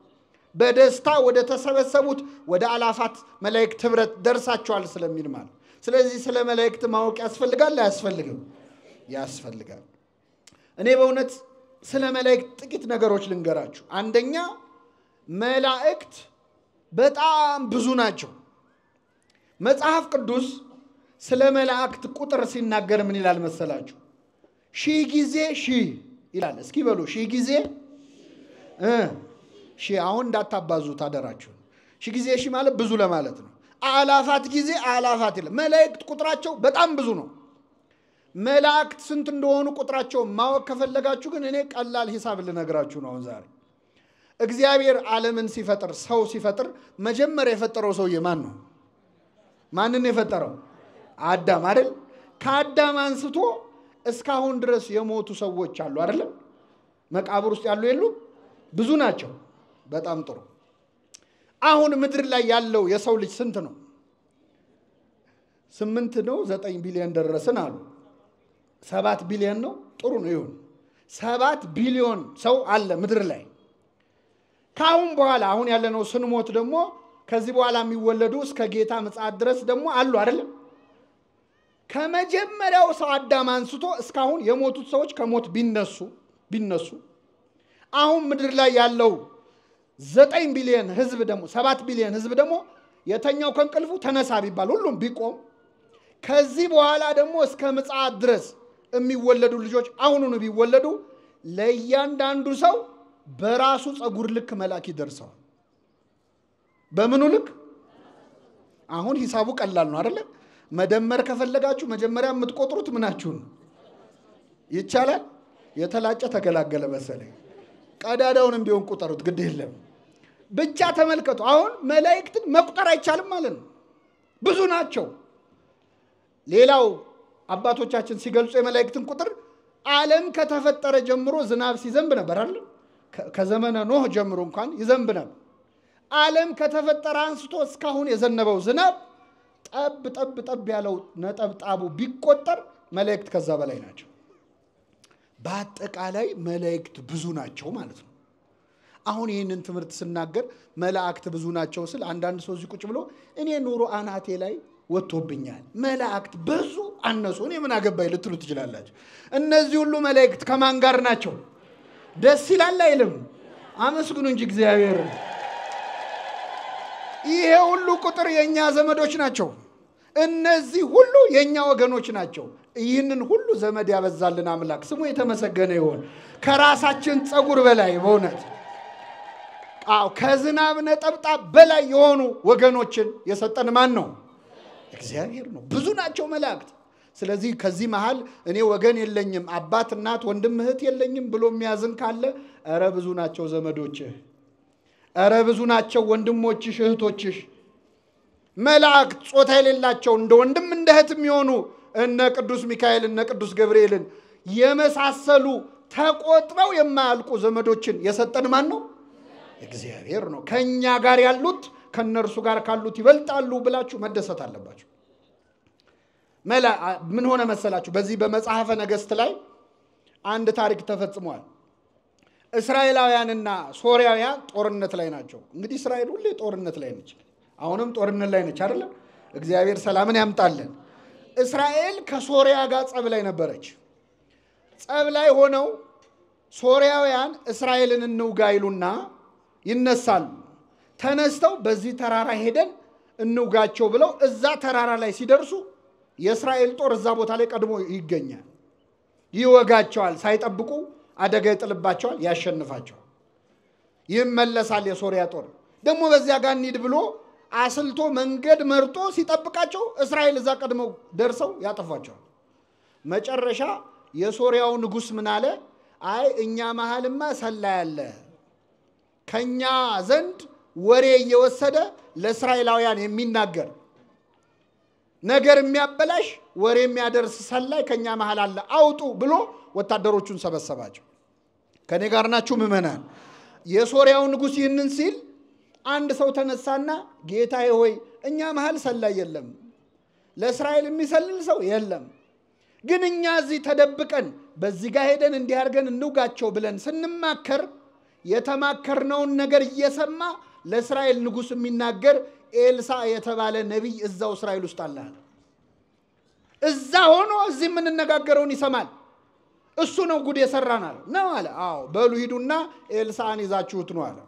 በደስታ ወደ ተሰበሰቡት ወደ አላፋት መላእክት ህብረት ደርሳቸዋል ስለሚል ማለት ስለዚህ ስለ መላእክት ማወቅ ያስፈልጋል አያስፈልግም? ያስፈልጋል። እኔ በእውነት ስለ መላእክት ጥቂት ነገሮች ልንገራችሁ። አንደኛ መላእክት በጣም ብዙ ናቸው። መጽሐፍ ቅዱስ ስለ መላእክት ቁጥር ሲናገር ምን ይላል መሰላችሁ? ሺህ ጊዜ ሺህ ይላል። እስኪ በሉ ሺህ ጊዜ ሺህ። አሁን እንዳታባዙ ታደራችሁ። ሺህ ጊዜ ሺህ ማለት ብዙ ለማለት ነው። አላፋት ጊዜ አላፋት ይላል። መላእክት ቁጥራቸው በጣም ብዙ ነው። መላእክት ስንት እንደሆኑ ቁጥራቸው ማወቅ ከፈለጋችሁ ግን እኔ ቀላል ሂሳብ ልነግራችሁ ነው ዛሬ። እግዚአብሔር ዓለምን ሲፈጥር ሰው ሲፈጥር መጀመሪያ የፈጠረው ሰውዬ ማን ነው? ማንን የፈጠረው? አዳም አይደል? ከአዳም አንስቶ እስካሁን ድረስ የሞቱ ሰዎች አሉ አይደል? መቃብር ውስጥ ያሉ የሉ? ብዙ ናቸው። በጣም ጥሩ። አሁን ምድር ላይ ያለው የሰው ልጅ ስንት ነው? 8 ነው 9 ቢሊዮን ደረስን አሉ። 7 ቢሊዮን ነው። ጥሩ ነው ይሁን። 7 ቢሊዮን ሰው አለ ምድር ላይ። ካሁን በኋላ አሁን ያለነው ስንሞት ደግሞ ከዚህ በኋላ የሚወለዱ እስከ ጌታ ምጽአት ድረስ ደግሞ አሉ አይደል? ከመጀመሪያው ሰው አዳም አንስቶ እስካሁን የሞቱት ሰዎች ከሞት ቢነሱ አሁን ምድር ላይ ያለው 9 ቢሊዮን ህዝብ ደግሞ 7 ቢሊዮን ህዝብ ደግሞ የተኛው ከእንቅልፉ ተነሳ ቢባል ሁሉም ቢቆም ከዚህ በኋላ ደግሞ እስከ ምጽአት ድረስ የሚወለዱ ልጆች አሁኑኑ ቢወለዱ ለእያንዳንዱ ሰው በራሱ ጸጉር ልክ መላክ ይደርሰዋል። በምኑ ልክ? አሁን ሂሳቡ ቀላል ነው አይደል? መደመር ከፈለጋችሁ መጀመሪያ የምትቆጥሩት ምናችሁን ይቻላል? የተላጨ ተገላገለ መሰለኝ። ቀዳዳውንም ቢሆን ቁጠሩት ግድ የለም። ብቻ ተመልከቱ። አሁን መላእክትን መቁጠር አይቻልም ማለት ነው። ብዙ ናቸው። ሌላው አባቶቻችን ሲገልጹ የመላእክትን ቁጥር ዓለም ከተፈጠረ ጀምሮ ዝናብ ሲዘንብ ነበር አይደል? ከዘመነ ኖህ ጀምሮ እንኳን ይዘንብ ነበር። ዓለም ከተፈጠረ አንስቶ እስካሁን የዘነበው ዝናብ ጠብ ያለው ነጠብጣቡ ቢቆጠር መላእክት ከዛ በላይ ናቸው። በአጠቃላይ መላእክት ብዙ ናቸው ማለት ነው። አሁን ይህንን ትምህርት ስናገር መላእክት ብዙ ናቸው ስል አንዳንድ ሰው እዚህ ቁጭ ብሎ እኔ ኑሮ አናቴ ላይ ወጥቶብኛል፣ መላእክት ብዙ አነሱ እኔ ምን አገባኝ ልትሉ ትችላላችሁ። እነዚህ ሁሉ መላእክት ከማን ጋር ናቸው? ደስ ይላል አይልም? አመስግኑ እንጂ እግዚአብሔር። ይሄ ሁሉ ቁጥር የኛ ዘመዶች ናቸው። እነዚህ ሁሉ የኛ ወገኖች ናቸው። ይህንን ሁሉ ዘመድ ያበዛልን አምላክ ስሙ የተመሰገነ ይሁን። ከራሳችን ጸጉር በላይ በእውነት ከዝናብ ነጠብጣብ በላይ የሆኑ ወገኖችን የሰጠን ማን ነው? እግዚአብሔር ነው። ብዙ ናቸው መላእክት። ስለዚህ ከዚህ መሃል እኔ ወገን የለኝም አባት እናት ወንድም እህት የለኝም ብሎ የሚያዝን ካለ ኧረ ብዙ ናቸው ዘመዶችህ፣ ኧረ ብዙ ናቸው ወንድሞችሽ እህቶችሽ። መላእክት ጾታ የሌላቸው እንደ ወንድም እንደ እህት የሚሆኑ እነ ቅዱስ ሚካኤል እነ ቅዱስ ገብርኤልን የመሳሰሉ ተቆጥረው የማያልቁ ዘመዶችን የሰጠን ማን ነው? እግዚአብሔር ነው። ከኛ ጋር ያሉት ከነርሱ ጋር ካሉት ይበልጣሉ ብላችሁ መደሰት አለባችሁ። ምን ሆነ መሰላችሁ? በዚህ በመጽሐፈ ነገሥት ላይ አንድ ታሪክ ተፈጽሟል። እስራኤላውያንና ሶርያውያን ጦርነት ላይ ናቸው። እንግዲህ እስራኤል ሁሌ ጦርነት ላይ ነች። አሁንም ጦርነት ላይ ነች አይደል? እግዚአብሔር ሰላምን ያምጣልን። እስራኤል ከሶርያ ጋር ጸብ ላይ ነበረች። ጸብ ላይ ሆነው ሶርያውያን እስራኤልን እንውጋ ይሉና ይነሳሉ። ተነስተው በዚህ ተራራ ሄደን እንውጋቸው ብለው እዛ ተራራ ላይ ሲደርሱ የእስራኤል ጦር እዛ ቦታ ላይ ቀድሞ ይገኛል። ይወጋቸዋል። ሳይጠብቁ አደጋ ይጥልባቸዋል፣ ያሸንፋቸዋል። ይመለሳል የሶርያ ጦር። ደግሞ በዚያ ጋር እንሂድ ብሎ አስልቶ መንገድ መርጦ ሲጠብቃቸው እስራኤል እዛ ቀድመው ደርሰው ያጠፏቸዋል። መጨረሻ የሶርያው ንጉስ ምን አለ? አይ እኛ መሃልማ ሰላይ አለ፣ ከኛ ዘንድ ወሬ እየወሰደ ለእስራኤላውያን የሚናገር ነገር የሚያበላሽ ወሬ የሚያደርስ ሰላይ ከኛ መሃል አለ፣ አውጡ ብሎ ወታደሮቹን ሰበሰባቸው። ከኔ ጋር ናችሁ ምእመናን? የሶርያው ንጉስ ይህንን ሲል አንድ ሰው ተነሳና ጌታዬ ሆይ እኛ መሃል ሰላይ የለም፣ ለእስራኤል የሚሰልል ሰው የለም፣ ግን እኛ እዚህ ተደብቀን በዚህ ጋር ሄደን እንዲያርገን እንውጋቸው ብለን ስንማከር የተማከርነውን ነገር እየሰማ ለእስራኤል ንጉስ የሚናገር ኤልሳ የተባለ ነቢይ እዛው እስራኤል ውስጥ አለ። እዛ ሆኖ እዚህ የምንነጋገረውን ይሰማል። እሱ ነው ጉድ የሰራናል ነው አለ። አዎ በሉ ሂዱና ኤልሳዕን ይዛችሁት ነው አለ።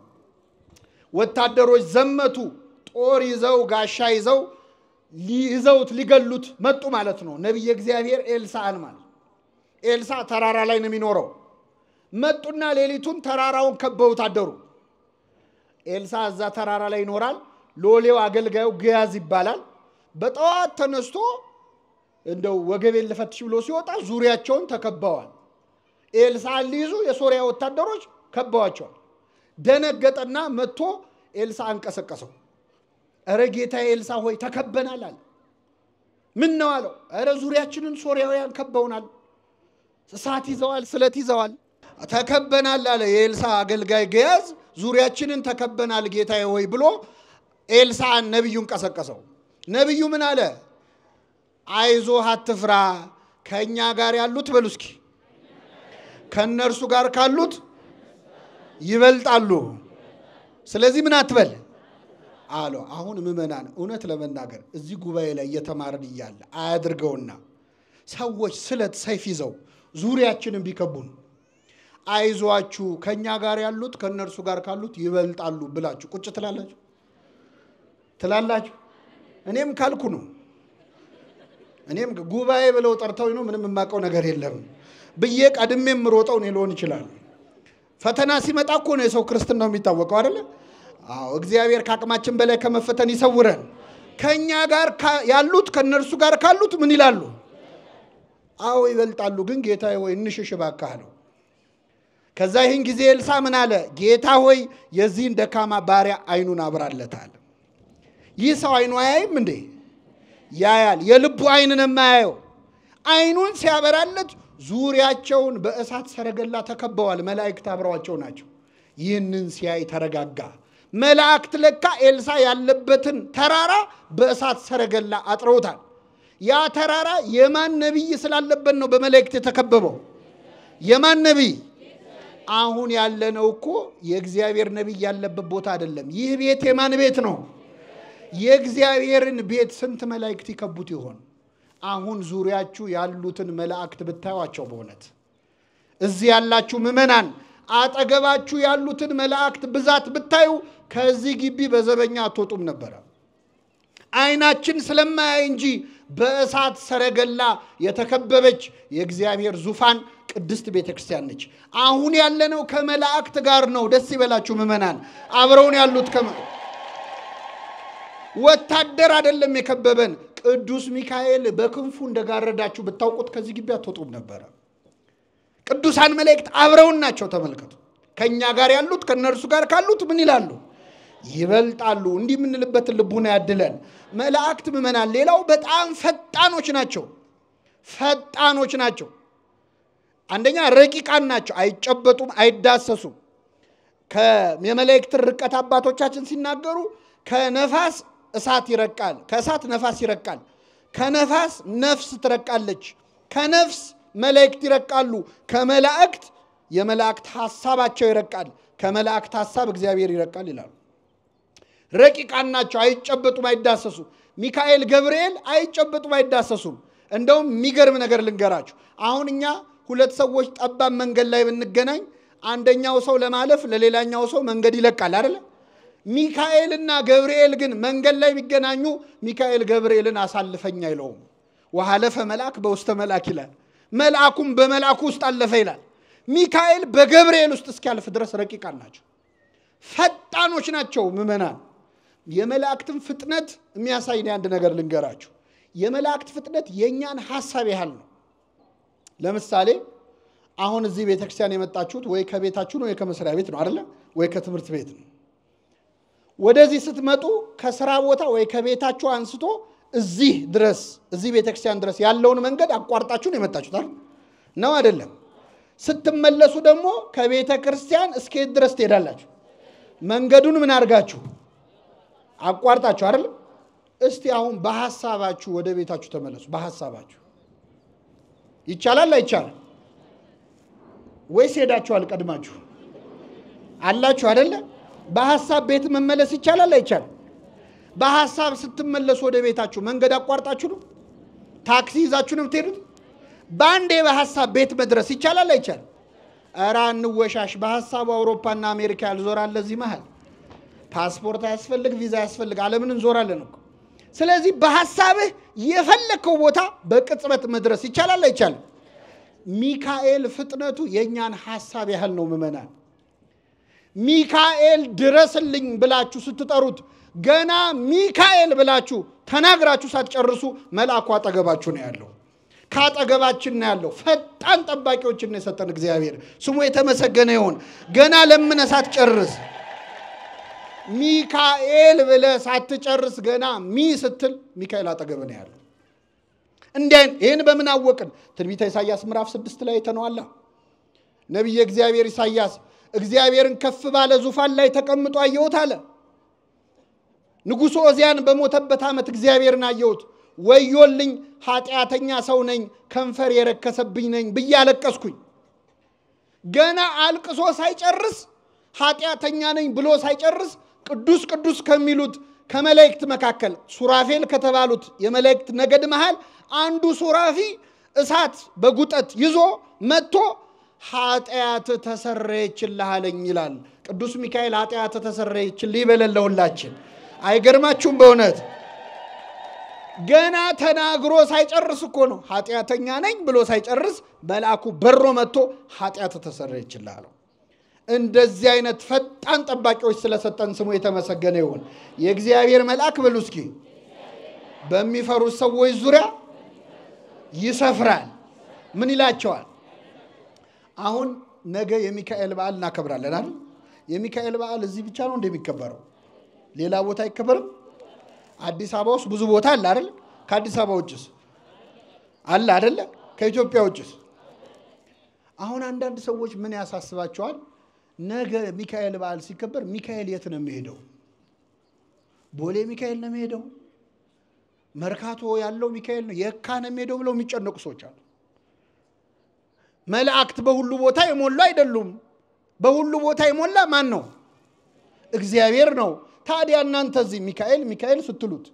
ወታደሮች ዘመቱ። ጦር ይዘው ጋሻ ይዘው ይዘውት ሊገሉት መጡ ማለት ነው። ነብይ እግዚአብሔር ኤልሳዕን ማለት ኤልሳዕ ተራራ ላይ ነው የሚኖረው። መጡና ሌሊቱን ተራራውን ከበውት አደሩ። ኤልሳዕ እዛ ተራራ ላይ ይኖራል። ሎሌው አገልጋዩ ግያዝ ይባላል። በጠዋት ተነስቶ እንደው ወገቤን ልፈትሽ ብሎ ሲወጣ ዙሪያቸውን ተከበዋል። ኤልሳዕን ሊይዙ የሶሪያ ወታደሮች ከበዋቸዋል። ደነገጠና መጥቶ ኤልሳዕን ቀሰቀሰው። እረ ጌታዬ ኤልሳዕ ሆይ ተከበናል አለ። ምን ነው አለው። እረ ዙሪያችንን ሶሪያውያን ከበውናል፣ እሳት ይዘዋል፣ ስለት ይዘዋል፣ ተከበናል አለ። የኤልሳዕ አገልጋይ ግያዝ ዙሪያችንን ተከበናል ጌታዬ ሆይ ብሎ ኤልሳዕን ነብዩን ቀሰቀሰው። ነብዩ ምን አለ? አይዞህ አትፍራ፣ ከኛ ጋር ያሉት በሉ እስኪ ከነርሱ ጋር ካሉት ይበልጣሉ። ስለዚህ ምን አትበል አለው። አሁን ምዕመናን እውነት ለመናገር እዚህ ጉባኤ ላይ እየተማርን እያለ አያድርገውና ሰዎች ስለት ሰይፍ ይዘው ዙሪያችንን ቢከቡን አይዟችሁ ከኛ ጋር ያሉት ከነርሱ ጋር ካሉት ይበልጣሉ ብላችሁ ቁጭ ትላላችሁ? እኔም ካልኩ ነው። እኔም ጉባኤ ብለው ጠርተውኝ ነው ምንም የማውቀው ነገር የለም ብዬ ቀድሜም ሮጠው ነው ሊሆን ይችላል። ፈተና ሲመጣ እኮ ነው የሰው ክርስትናው የሚታወቀው አይደል? አዎ እግዚአብሔር ከአቅማችን በላይ ከመፈተን ይሰውረን። ከኛ ጋር ያሉት ከነርሱ ጋር ካሉት ምን ይላሉ? አዎ ይበልጣሉ። ግን ጌታዬ ሆይ እንሽሽ እባክህ አለው። ከዛ ይህን ጊዜ ኤልሳዕ ምን አለ? ጌታ ሆይ የዚህን ደካማ ባሪያ አይኑን አብራለታል። ይህ ሰው አይኑ አያይም እንዴ? ያያል። የልቡ አይንን የማያየው አይኑን ሲያበራለት ዙሪያቸውን በእሳት ሰረገላ ተከበዋል። መላእክት አብረዋቸው ናቸው። ይህንን ሲያይ ተረጋጋ። መላእክት ለካ ኤልሳዕ ያለበትን ተራራ በእሳት ሰረገላ አጥረውታል። ያ ተራራ የማን ነብይ ስላለበት ነው በመላእክት የተከበበው? የማን ነብይ? አሁን ያለነው እኮ የእግዚአብሔር ነብይ ያለበት ቦታ አይደለም። ይህ ቤት የማን ቤት ነው? የእግዚአብሔርን ቤት ስንት መላእክት ይከቡት ይሆን? አሁን ዙሪያችሁ ያሉትን መላእክት ብታዩአቸው በእውነት እዚህ ያላችሁ ምዕመናን አጠገባችሁ ያሉትን መላእክት ብዛት ብታዩ ከዚህ ግቢ በዘበኛ አትወጡም ነበር። አይናችን ስለማያይ እንጂ በእሳት ሰረገላ የተከበበች የእግዚአብሔር ዙፋን ቅድስት ቤተክርስቲያን ነች። አሁን ያለነው ከመላእክት ጋር ነው። ደስ ይበላችሁ ምዕመናን። አብረውን ያሉት ወታደር አይደለም የከበበን። ቅዱስ ሚካኤል በክንፉ እንደጋረዳችሁ ብታውቁት ከዚህ ግቢ አትወጡም ነበር። ቅዱሳን መላእክት አብረውን ናቸው። ተመልከቱ። ከኛ ጋር ያሉት ከነርሱ ጋር ካሉት ምን ይላሉ? ይበልጣሉ። እንዲህ የምንልበትን ልቡና ያድለን። መላእክት ምዕመናን ሌላው በጣም ፈጣኖች ናቸው። ፈጣኖች ናቸው። አንደኛ ረቂቃን ናቸው። አይጨበጡም፣ አይዳሰሱም። የመላእክት ርቀት አባቶቻችን ሲናገሩ ከነፋስ እሳት ይረቃል፣ ከእሳት ነፋስ ይረቃል፣ ከነፋስ ነፍስ ትረቃለች፣ ከነፍስ መላእክት ይረቃሉ፣ ከመላእክት የመላእክት ሐሳባቸው ይረቃል፣ ከመላእክት ሐሳብ እግዚአብሔር ይረቃል ይላሉ። ረቂቃን ናቸው። አይጨበጡም፣ አይዳሰሱም። ሚካኤል ገብርኤል አይጨበጡም፣ አይዳሰሱም። እንደውም የሚገርም ነገር ልንገራችሁ። አሁን እኛ ሁለት ሰዎች ጠባብ መንገድ ላይ ብንገናኝ አንደኛው ሰው ለማለፍ ለሌላኛው ሰው መንገድ ይለቃል አይደል? ሚካኤልና ገብርኤል ግን መንገድ ላይ ቢገናኙ ሚካኤል ገብርኤልን አሳልፈኝ አይለውም። ወሐለፈ መልአክ በውስተ መልአክ ይላል። መልአኩም በመልአኩ ውስጥ አለፈ ይላል። ሚካኤል በገብርኤል ውስጥ እስኪያልፍ ድረስ ረቂቃን ናቸው፣ ፈጣኖች ናቸው። ምዕመናን የመላእክትን ፍጥነት የሚያሳይ አንድ ነገር ልንገራችሁ። የመላእክት ፍጥነት የኛን ሐሳብ ያህል ነው። ለምሳሌ አሁን እዚህ ቤተክርስቲያን የመጣችሁት ወይ ከቤታችሁ ነው ወይ ከመስሪያ ቤት ነው አይደል? ወይ ከትምህርት ቤት ነው። ወደዚህ ስትመጡ ከሥራ ቦታ ወይ ከቤታችሁ አንስቶ እዚህ ድረስ እዚህ ቤተክርስቲያን ድረስ ያለውን መንገድ አቋርጣችሁ ነው የመጣችሁት አይደል? ነው አይደለም? ስትመለሱ ደግሞ ከቤተ ክርስቲያን እስከየት ድረስ ትሄዳላችሁ? መንገዱን ምን አድርጋችሁ አቋርጣችሁ አይደል? እስቲ አሁን በሐሳባችሁ ወደ ቤታችሁ ተመለሱ። በሐሳባችሁ ይቻላል አይቻልም? ወይስ ሄዳችኋል ቀድማችሁ አላችሁ አይደል? በሐሳብ ቤት መመለስ ይቻላል አይቻልም? በሐሳብ ስትመለሱ ወደ ቤታችሁ መንገድ አቋርጣችሁ ነው? ታክሲ ይዛችሁ ነው የምትሄዱት? ባንዴ በሐሳብ ቤት መድረስ ይቻላል አይቻልም? ኧረ እንወሻሽ። በሐሳብ አውሮፓና አሜሪካ ያልዞራል ለዚህ መሃል ፓስፖርት ያስፈልግ ቪዛ ያስፈልግ ዓለምን እንዞራለን እኮ። ስለዚህ በሐሳብህ የፈለከው ቦታ በቅጽበት መድረስ ይቻላል አይቻልም? ሚካኤል ፍጥነቱ የኛን ሐሳብ ያህል ነው ምእመናን። ሚካኤል ድረስልኝ ብላችሁ ስትጠሩት ገና ሚካኤል ብላችሁ ተናግራችሁ ሳትጨርሱ መልአኩ አጠገባችሁ ነው ያለው። ካጠገባችን ነው ያለው። ፈጣን ጠባቂዎችን የሰጠን እግዚአብሔር ስሙ የተመሰገነ ይሁን። ገና ለምን ሳትጨርስ ሚካኤል ብለህ ሳትጨርስ ገና ስትል ሚካኤል አጠገብ ነው ያለው። ይሄን በምን አወቅን? ትንቢተ ኢሳይያስ ምዕራፍ 6 ላይ ተነዋላ። ነብዩ እግዚአብሔር ኢሳይያስ እግዚአብሔርን ከፍ ባለ ዙፋን ላይ ተቀምጦ አየሁት አለ። ንጉሡ ዖዝያን በሞተበት ዓመት እግዚአብሔርን አየሁት። ወዮልኝ ኃጢአተኛ ሰው ነኝ፣ ከንፈር የረከሰብኝ ነኝ ብዬ አለቀስኩኝ። ገና አልቅሶ ሳይጨርስ ኃጢአተኛ ነኝ ብሎ ሳይጨርስ ቅዱስ ቅዱስ ከሚሉት ከመላእክት መካከል ሱራፌል ከተባሉት የመላእክት ነገድ መሃል አንዱ ሱራፊ እሳት በጉጠት ይዞ መጥቶ ኃጢአት ተሰረየችልህ አለኝ ይላል። ቅዱስ ሚካኤል ኃጢአት ተሰረየችልህ ይበለን ለሁላችን። አይገርማችሁም? በእውነት ገና ተናግሮ ሳይጨርስ እኮ ነው ኃጢአተኛ ነኝ ብሎ ሳይጨርስ መልአኩ በሮ መጥቶ ኃጢአት ተሰረየችልህ አለው። እንደዚህ አይነት ፈጣን ጠባቂዎች ስለሰጠን ስሙ የተመሰገነ ይሁን። የእግዚአብሔር መልአክ በሉ እስኪ በሚፈሩት ሰዎች ዙሪያ ይሰፍራል። ምን ይላቸዋል? አሁን ነገ የሚካኤል በዓል እናከብራለን አይደል? የሚካኤል በዓል እዚህ ብቻ ነው እንደሚከበረው? ሌላ ቦታ አይከበርም? አዲስ አበባ ውስጥ ብዙ ቦታ አለ አይደል? ከአዲስ አበባ ውጭስ አለ አይደል? ከኢትዮጵያ ውጭስ? አሁን አንዳንድ ሰዎች ምን ያሳስባቸዋል? ነገ ሚካኤል በዓል ሲከበር ሚካኤል የት ነው የሚሄደው? ቦሌ ሚካኤል ነው የሚሄደው? መርካቶ ያለው ሚካኤል ነው የካ ነው የሚሄደው ብለው የሚጨነቁ ሰዎች አሉ። መላእክት በሁሉ ቦታ የሞሉ አይደሉም። በሁሉ ቦታ የሞላ ማን ነው? እግዚአብሔር ነው። ታዲያ እናንተ እዚህ ሚካኤል ሚካኤል ስትሉት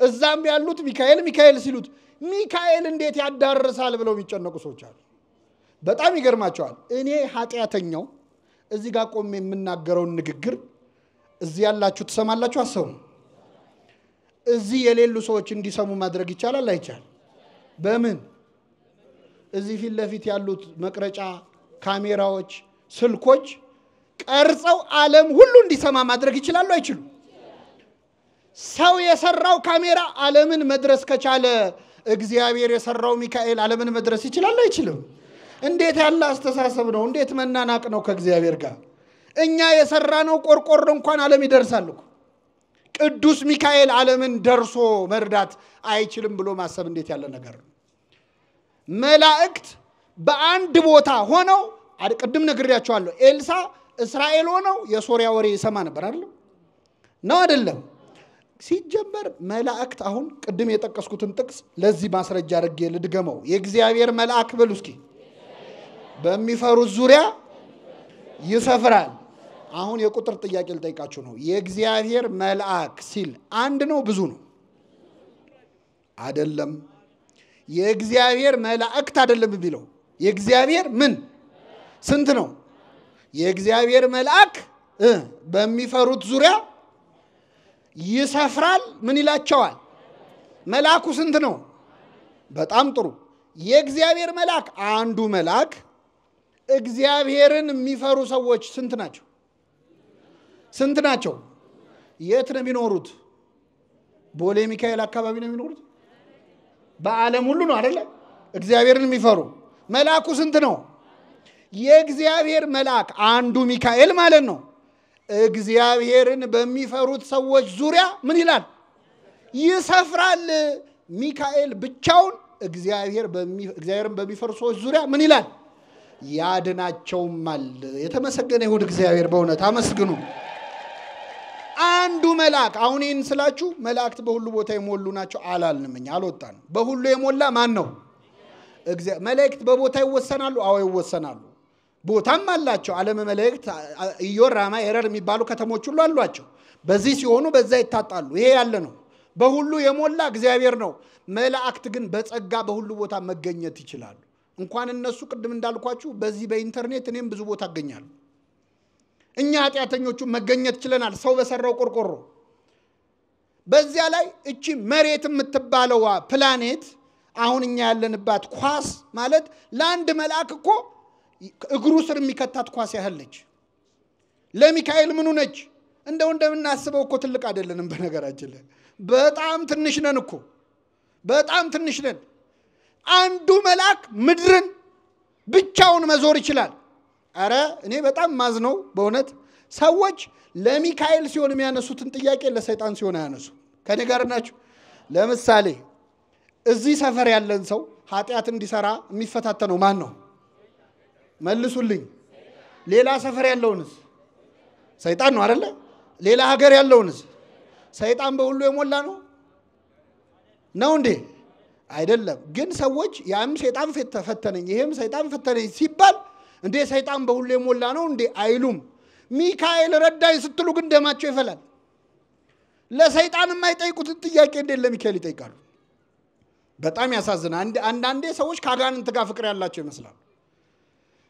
እዛም ያሉት ሚካኤል ሚካኤል ሲሉት ሚካኤል እንዴት ያዳርሳል ብለው የሚጨነቁ ሰዎች አሉ። በጣም ይገርማቸዋል። እኔ ኃጢአተኛው እዚህ ጋር ቆሜ የምናገረውን ንግግር እዚህ ያላችሁ ትሰማላችሁ አሰሙ? እዚህ የሌሉ ሰዎች እንዲሰሙ ማድረግ ይቻላል አይቻል? በምን? እዚህ ፊት ለፊት ያሉት መቅረጫ ካሜራዎች ስልኮች ቀርጸው ዓለም ሁሉ እንዲሰማ ማድረግ ይችላሉ አይችሉም? ሰው የሰራው ካሜራ ዓለምን መድረስ ከቻለ እግዚአብሔር የሰራው ሚካኤል ዓለምን መድረስ ይችላል አይችልም? እንዴት ያለ አስተሳሰብ ነው! እንዴት መናናቅ ነው ከእግዚአብሔር ጋር! እኛ የሰራነው ቆርቆሮ እንኳን ዓለም ይደርሳል እኮ። ቅዱስ ሚካኤል ዓለምን ደርሶ መርዳት አይችልም ብሎ ማሰብ እንዴት ያለ ነገር ነው! መላእክት በአንድ ቦታ ሆነው ቅድም ነግሬያቸዋለሁ። ኤልሳ እስራኤል ሆነው የሶሪያ ወሬ ይሰማ ነበር አይደል? ነው አይደለም? ሲጀመር መላእክት አሁን ቅድም የጠቀስኩትን ጥቅስ ለዚህ ማስረጃ አድርጌ ልድገመው። የእግዚአብሔር መልአክ በሉ እስኪ በሚፈሩት ዙሪያ ይሰፍራል። አሁን የቁጥር ጥያቄ ልጠይቃችሁ ነው። የእግዚአብሔር መልአክ ሲል አንድ ነው ብዙ ነው? አይደለም። የእግዚአብሔር መላእክት አይደለም የሚለው የእግዚአብሔር ምን ስንት ነው? የእግዚአብሔር መልአክ በሚፈሩት ዙሪያ ይሰፍራል። ምን ይላቸዋል? መልአኩ ስንት ነው? በጣም ጥሩ። የእግዚአብሔር መልአክ አንዱ መልአክ እግዚአብሔርን የሚፈሩ ሰዎች ስንት ናቸው? ስንት ናቸው? የት ነው የሚኖሩት? ቦሌ ሚካኤል አካባቢ ነው የሚኖሩት? በዓለም ሁሉ ነው አይደለ? እግዚአብሔርን የሚፈሩ መልአኩ ስንት ነው? የእግዚአብሔር መልአክ አንዱ ሚካኤል ማለት ነው። እግዚአብሔርን በሚፈሩት ሰዎች ዙሪያ ምን ይላል? ይሰፍራል። ሚካኤል ብቻውን እግዚአብሔርን በሚፈሩ ሰዎች ዙሪያ ምን ይላል? ያድናቸውማል። የተመሰገነ ይሁን እግዚአብሔር። በእውነት አመስግኑ። አንዱ መልአክ አሁን ይህን ስላችሁ መላእክት በሁሉ ቦታ የሞሉ ናቸው አላልንም። እኛ አልወጣንም። በሁሉ የሞላ ማን ነው? መላእክት በቦታ ይወሰናሉ? አዎ ይወሰናሉ። ቦታም አላቸው። ዓለም መላእክት ኢዮር፣ ራማ፣ ኤረር የሚባሉ ከተሞች ሁሉ አሏቸው። በዚህ ሲሆኑ በዛ ይታጣሉ። ይሄ ያለ ነው። በሁሉ የሞላ እግዚአብሔር ነው። መላእክት ግን በጸጋ በሁሉ ቦታ መገኘት ይችላሉ። እንኳን እነሱ ቅድም እንዳልኳችሁ በዚህ በኢንተርኔት እኔም ብዙ ቦታ አገኛለሁ። እኛ ኃጢአተኞቹ መገኘት ይችላል ሰው በሰራው ቆርቆሮ። በዚያ ላይ እቺ መሬት የምትባለው ፕላኔት አሁን እኛ ያለንባት ኳስ ማለት ለአንድ መልአክ እኮ እግሩ ስር የሚከታት ኳስ ያህልች። ለሚካኤል ምኑ ነች? እንደምናስበው እኮ ትልቅ አይደለንም። በነገራችን ላይ በጣም ትንሽ ነን እኮ በጣም ትንሽ ነን። አንዱ መልአክ ምድርን ብቻውን መዞር ይችላል። አረ እኔ በጣም ማዝነው በእውነት ሰዎች ለሚካኤል ሲሆን የሚያነሱትን ጥያቄ ለሰይጣን ሲሆን ያነሱ። ከኔ ጋር ናችሁ? ለምሳሌ እዚህ ሰፈር ያለን ሰው ኃጢአት እንዲሰራ የሚፈታተነው ማን ነው? መልሱልኝ። ሌላ ሰፈር ያለውንስ ሰይጣን ነው አይደለ? ሌላ ሀገር ያለውንስ ሰይጣን በሁሉ የሞላ ነው እንዴ? አይደለም። ግን ሰዎች ያም ሰይጣን ፈተነኝ ይሄም ሰይጣን ፈተነኝ ሲባል እንዴ ሰይጣን በሁሉ የሞላ ነው እንዴ አይሉም። ሚካኤል ረዳኝ ስትሉ ግን ደማቸው ይፈላል። ለሰይጣን የማይጠይቁትን ጥያቄ እንዴ ለሚካኤል ይጠይቃሉ? በጣም ያሳዝናል። አንዳንዴ ሰዎች ከአጋንንት ጋር ፍቅር ያላቸው ይመስላል።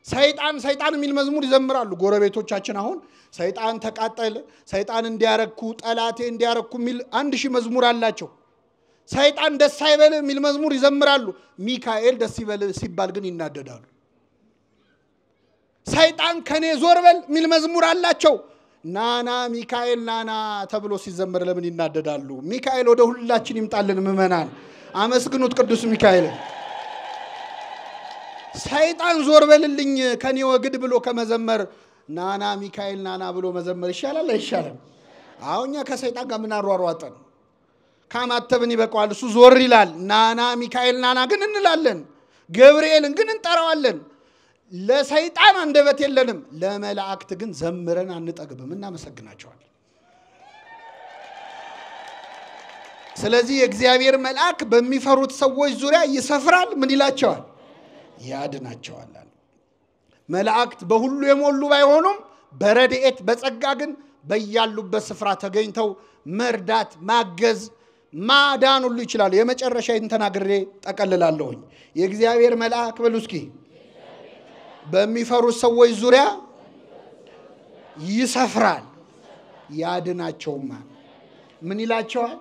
ሰይጣን የሚል መዝሙር ይዘምራሉ ጎረቤቶቻችን። አሁን ሰይጣን ተቃጠለ፣ ሰይጣን እንዲያረኩ፣ ጠላቴ እንዲያረኩ የሚል 1000 መዝሙር አላቸው። ሰይጣን ደስ አይበል የሚል መዝሙር ይዘምራሉ። ሚካኤል ደስ ይበል ሲባል ግን ይናደዳሉ። ሰይጣን ከኔ ዞር በል የሚል መዝሙር አላቸው። ናና ሚካኤል ናና ተብሎ ሲዘመር ለምን ይናደዳሉ? ሚካኤል ወደ ሁላችን ይምጣልን። ምእመናን አመስግኑት ቅዱስ ሚካኤል። ሰይጣን ዞር በልልኝ ከኔ ወግድ ብሎ ከመዘመር ናና ሚካኤል ናና ብሎ መዘመር ይሻላል አይሻልም? አሁንኛ ከሰይጣን ጋር ምን አሯሯጠን? ካማተብን ይበቃዋል። እሱ ዞር ይላል። ናና ሚካኤል ናና ግን እንላለን። ገብርኤልን ግን እንጠራዋለን። ለሰይጣን አንደበት የለንም። ለመላእክት ግን ዘምረን አንጠግብም፣ እናመሰግናቸዋለን። ስለዚህ የእግዚአብሔር መልአክ በሚፈሩት ሰዎች ዙሪያ ይሰፍራል። ምን ይላቸዋል? ያድናቸዋል። መላእክት በሁሉ የሞሉ ባይሆኑም በረድኤት በጸጋ ግን በያሉበት ስፍራ ተገኝተው መርዳት፣ ማገዝ፣ ማዳን ሁሉ ይችላሉ። የመጨረሻ ተናግሬ ጠቀልላለሁኝ። የእግዚአብሔር መልአክ በሉ እስኪ በሚፈሩት ሰዎች ዙሪያ ይሰፍራል፣ ያድናቸውማል። ምን ይላቸዋል?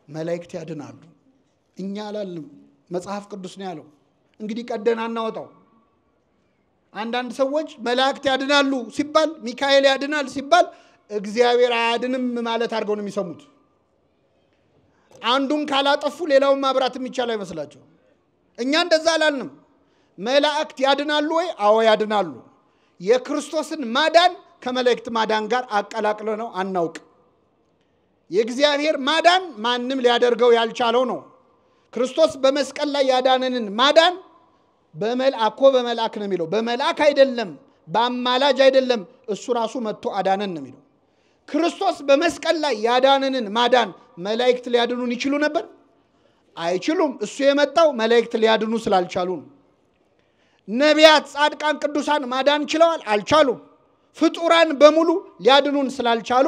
መላእክት ያድናሉ። እኛ አላልንም፣ መጽሐፍ ቅዱስ ነው ያለው። እንግዲህ ቀደና እናወጣው። አንዳንድ ሰዎች መላእክት ያድናሉ ሲባል ሚካኤል ያድናል ሲባል እግዚአብሔር አያድንም ማለት አድርገው ነው የሚሰሙት። አንዱን ካላጠፉ ሌላውን ማብራት የሚቻል አይመስላቸው። እኛ እንደዛ አላልንም። መላእክት ያድናሉ ወይ? አዎ ያድናሉ። የክርስቶስን ማዳን ከመላእክት ማዳን ጋር አቀላቅለ ነው አናውቅ። የእግዚአብሔር ማዳን ማንም ሊያደርገው ያልቻለው ነው። ክርስቶስ በመስቀል ላይ ያዳነንን ማዳን በመልአክ ነው የሚለው። በመልአክ አይደለም፣ በአማላጅ አይደለም፣ እሱ ራሱ መጥቶ አዳነን ነው የሚለው። ክርስቶስ በመስቀል ላይ ያዳነንን ማዳን መላእክት ሊያድኑን ይችሉ ነበር? አይችሉም። እሱ የመጣው መላእክት ሊያድኑ ስላልቻሉ ነው። ነቢያት፣ ጻድቃን፣ ቅዱሳን ማዳን ችለዋል? አልቻሉም። ፍጡራን በሙሉ ሊያድኑን ስላልቻሉ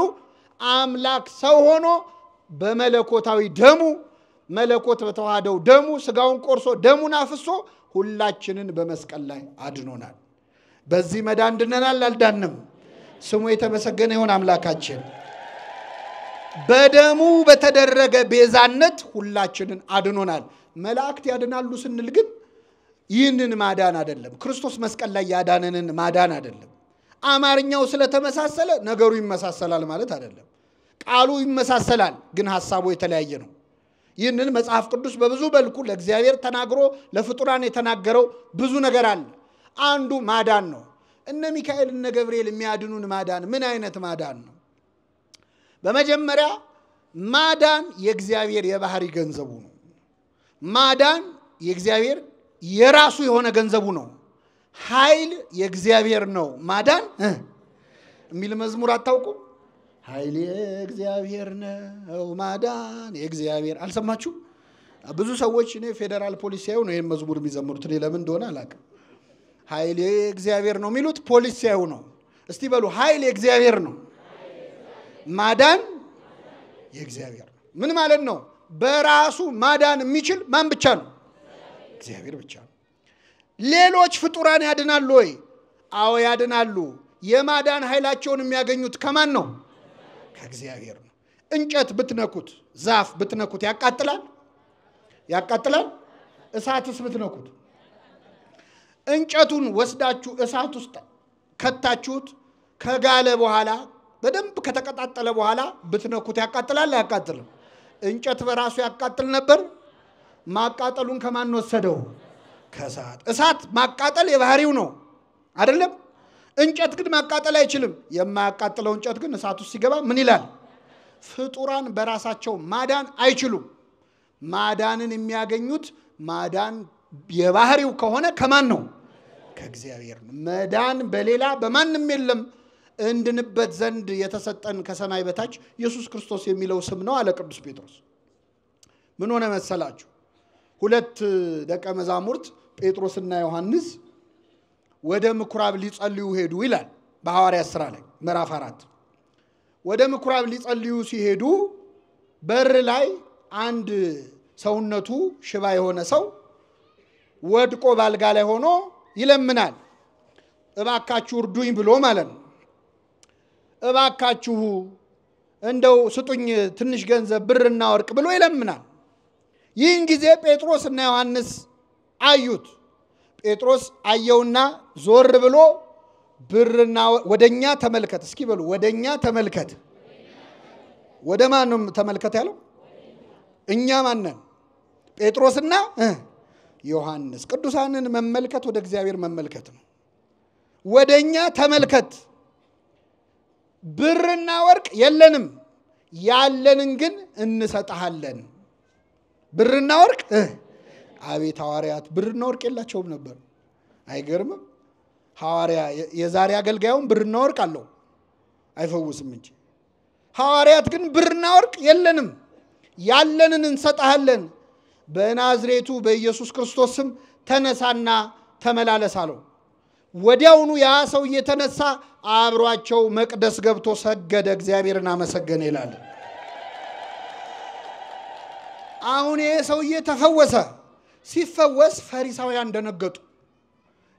አምላክ ሰው ሆኖ በመለኮታዊ ደሙ መለኮት በተዋህደው ደሙ ስጋውን ቆርሶ ደሙን አፍሶ ሁላችንን በመስቀል ላይ አድኖናል። በዚህ መዳን ድነናል? አልዳንም? ስሙ የተመሰገነ ይሁን አምላካችን። በደሙ በተደረገ ቤዛነት ሁላችንን አድኖናል። መላእክት ያድናሉ ስንል ግን ይህንን ማዳን አይደለም። ክርስቶስ መስቀል ላይ ያዳነንን ማዳን አይደለም። አማርኛው ስለተመሳሰለ ነገሩ ይመሳሰላል ማለት አይደለም። ቃሉ ይመሳሰላል ግን ሐሳቡ የተለያየ ነው። ይህንን መጽሐፍ ቅዱስ በብዙ መልኩ ለእግዚአብሔር ተናግሮ ለፍጡራን የተናገረው ብዙ ነገር አለ። አንዱ ማዳን ነው። እነ ሚካኤል እነ ገብርኤል የሚያድኑን ማዳን ምን አይነት ማዳን ነው? በመጀመሪያ ማዳን የእግዚአብሔር የባህሪ ገንዘቡ ነው። ማዳን የእግዚአብሔር የራሱ የሆነ ገንዘቡ ነው። ኃይል የእግዚአብሔር ነው። ማዳን የሚል መዝሙር አታውቁ? ኃይል የእግዚአብሔር ነው፣ ማዳን የእግዚአብሔር። አልሰማችሁ? ብዙ ሰዎች እኔ ፌደራል ፖሊስ ሲያዩ ነው ይህን መዝሙር የሚዘምሩት። እኔ ለምን እንደሆነ አላውቅም። ኃይል የእግዚአብሔር ነው የሚሉት ፖሊስ ሲያዩ ነው። እስቲ በሉ ኃይል የእግዚአብሔር ነው፣ ማዳን የእግዚአብሔር ነው። ምን ማለት ነው? በራሱ ማዳን የሚችል ማን ብቻ ነው? እግዚአብሔር ብቻ ነው። ሌሎች ፍጡራን ያድናሉ ወይ? አዎ ያድናሉ። የማዳን ኃይላቸውን የሚያገኙት ከማን ነው? ከእግዚአብሔር ነው። እንጨት ብትነኩት፣ ዛፍ ብትነኩት ያቃጥላል? ያቃጥላል? እሳትስ ብትነኩት? እንጨቱን ወስዳችሁ እሳት ውስጥ ከታችሁት ከጋለ በኋላ በደንብ ከተቀጣጠለ በኋላ ብትነኩት ያቃጥላል? አያቃጥልም? እንጨት በራሱ ያቃጥል ነበር? ማቃጠሉን ከማን ወሰደው? ከእሳት። እሳት ማቃጠል የባህሪው ነው አይደለም? እንጨት ግን ማቃጠል አይችልም። የማያቃጥለው እንጨት ግን እሳት ውስጥ ሲገባ ምን ይላል? ፍጡራን በራሳቸው ማዳን አይችሉም። ማዳንን የሚያገኙት ማዳን የባህሪው ከሆነ ከማን ነው? ከእግዚአብሔር ነው። መዳን በሌላ በማንም የለም። እንድንበት ዘንድ የተሰጠን ከሰማይ በታች ኢየሱስ ክርስቶስ የሚለው ስም ነው አለ ቅዱስ ጴጥሮስ። ምን ሆነ መሰላችሁ? ሁለት ደቀ መዛሙርት ጴጥሮስና ዮሐንስ ወደ ምኩራብ ሊጸልዩ ሄዱ ይላል በሐዋርያት ሥራ ላይ ምዕራፍ 4። ወደ ምኩራብ ሊጸልዩ ሲሄዱ በር ላይ አንድ ሰውነቱ ሽባ የሆነ ሰው ወድቆ ባልጋ ላይ ሆኖ ይለምናል። እባካችሁ እርዱኝ ብሎ ማለት ነው። እባካችሁ እንደው ስጡኝ ትንሽ ገንዘብ ብርና ወርቅ ብሎ ይለምናል። ይህን ጊዜ ጴጥሮስና ዮሐንስ አዩት። ጴጥሮስ አየውና ዞር ብሎ ብርና ወደኛ ተመልከት እስኪ በሉ፣ ወደኛ ተመልከት። ወደ ማን ነው ተመልከት ያለው? እኛ ማን ነን? ጴጥሮስና ዮሐንስ። ቅዱሳንን መመልከት ወደ እግዚአብሔር መመልከት ነው። ወደኛ ተመልከት። ብርና ወርቅ የለንም፣ ያለንን ግን እንሰጣለን። ብርና ወርቅ አቤት ሐዋርያት ብርና ወርቅ የላቸውም ነበር። አይገርምም? ሐዋርያ የዛሬ አገልጋዩም ብርና ወርቅ አለው አይፈውስም እንጂ። ሐዋርያት ግን ብርና ወርቅ የለንም፣ ያለንን እንሰጣለን። በናዝሬቱ በኢየሱስ ክርስቶስ ስም ተነሳና ተመላለስ አለው። ወዲያውኑ ያ ሰውዬ ተነሳ፣ አብሯቸው መቅደስ ገብቶ ሰገደ፣ እግዚአብሔርን አመሰገነ ይላል። አሁን ይሄ ሰውዬ ተፈወሰ። ሲፈወስ ፈሪሳውያን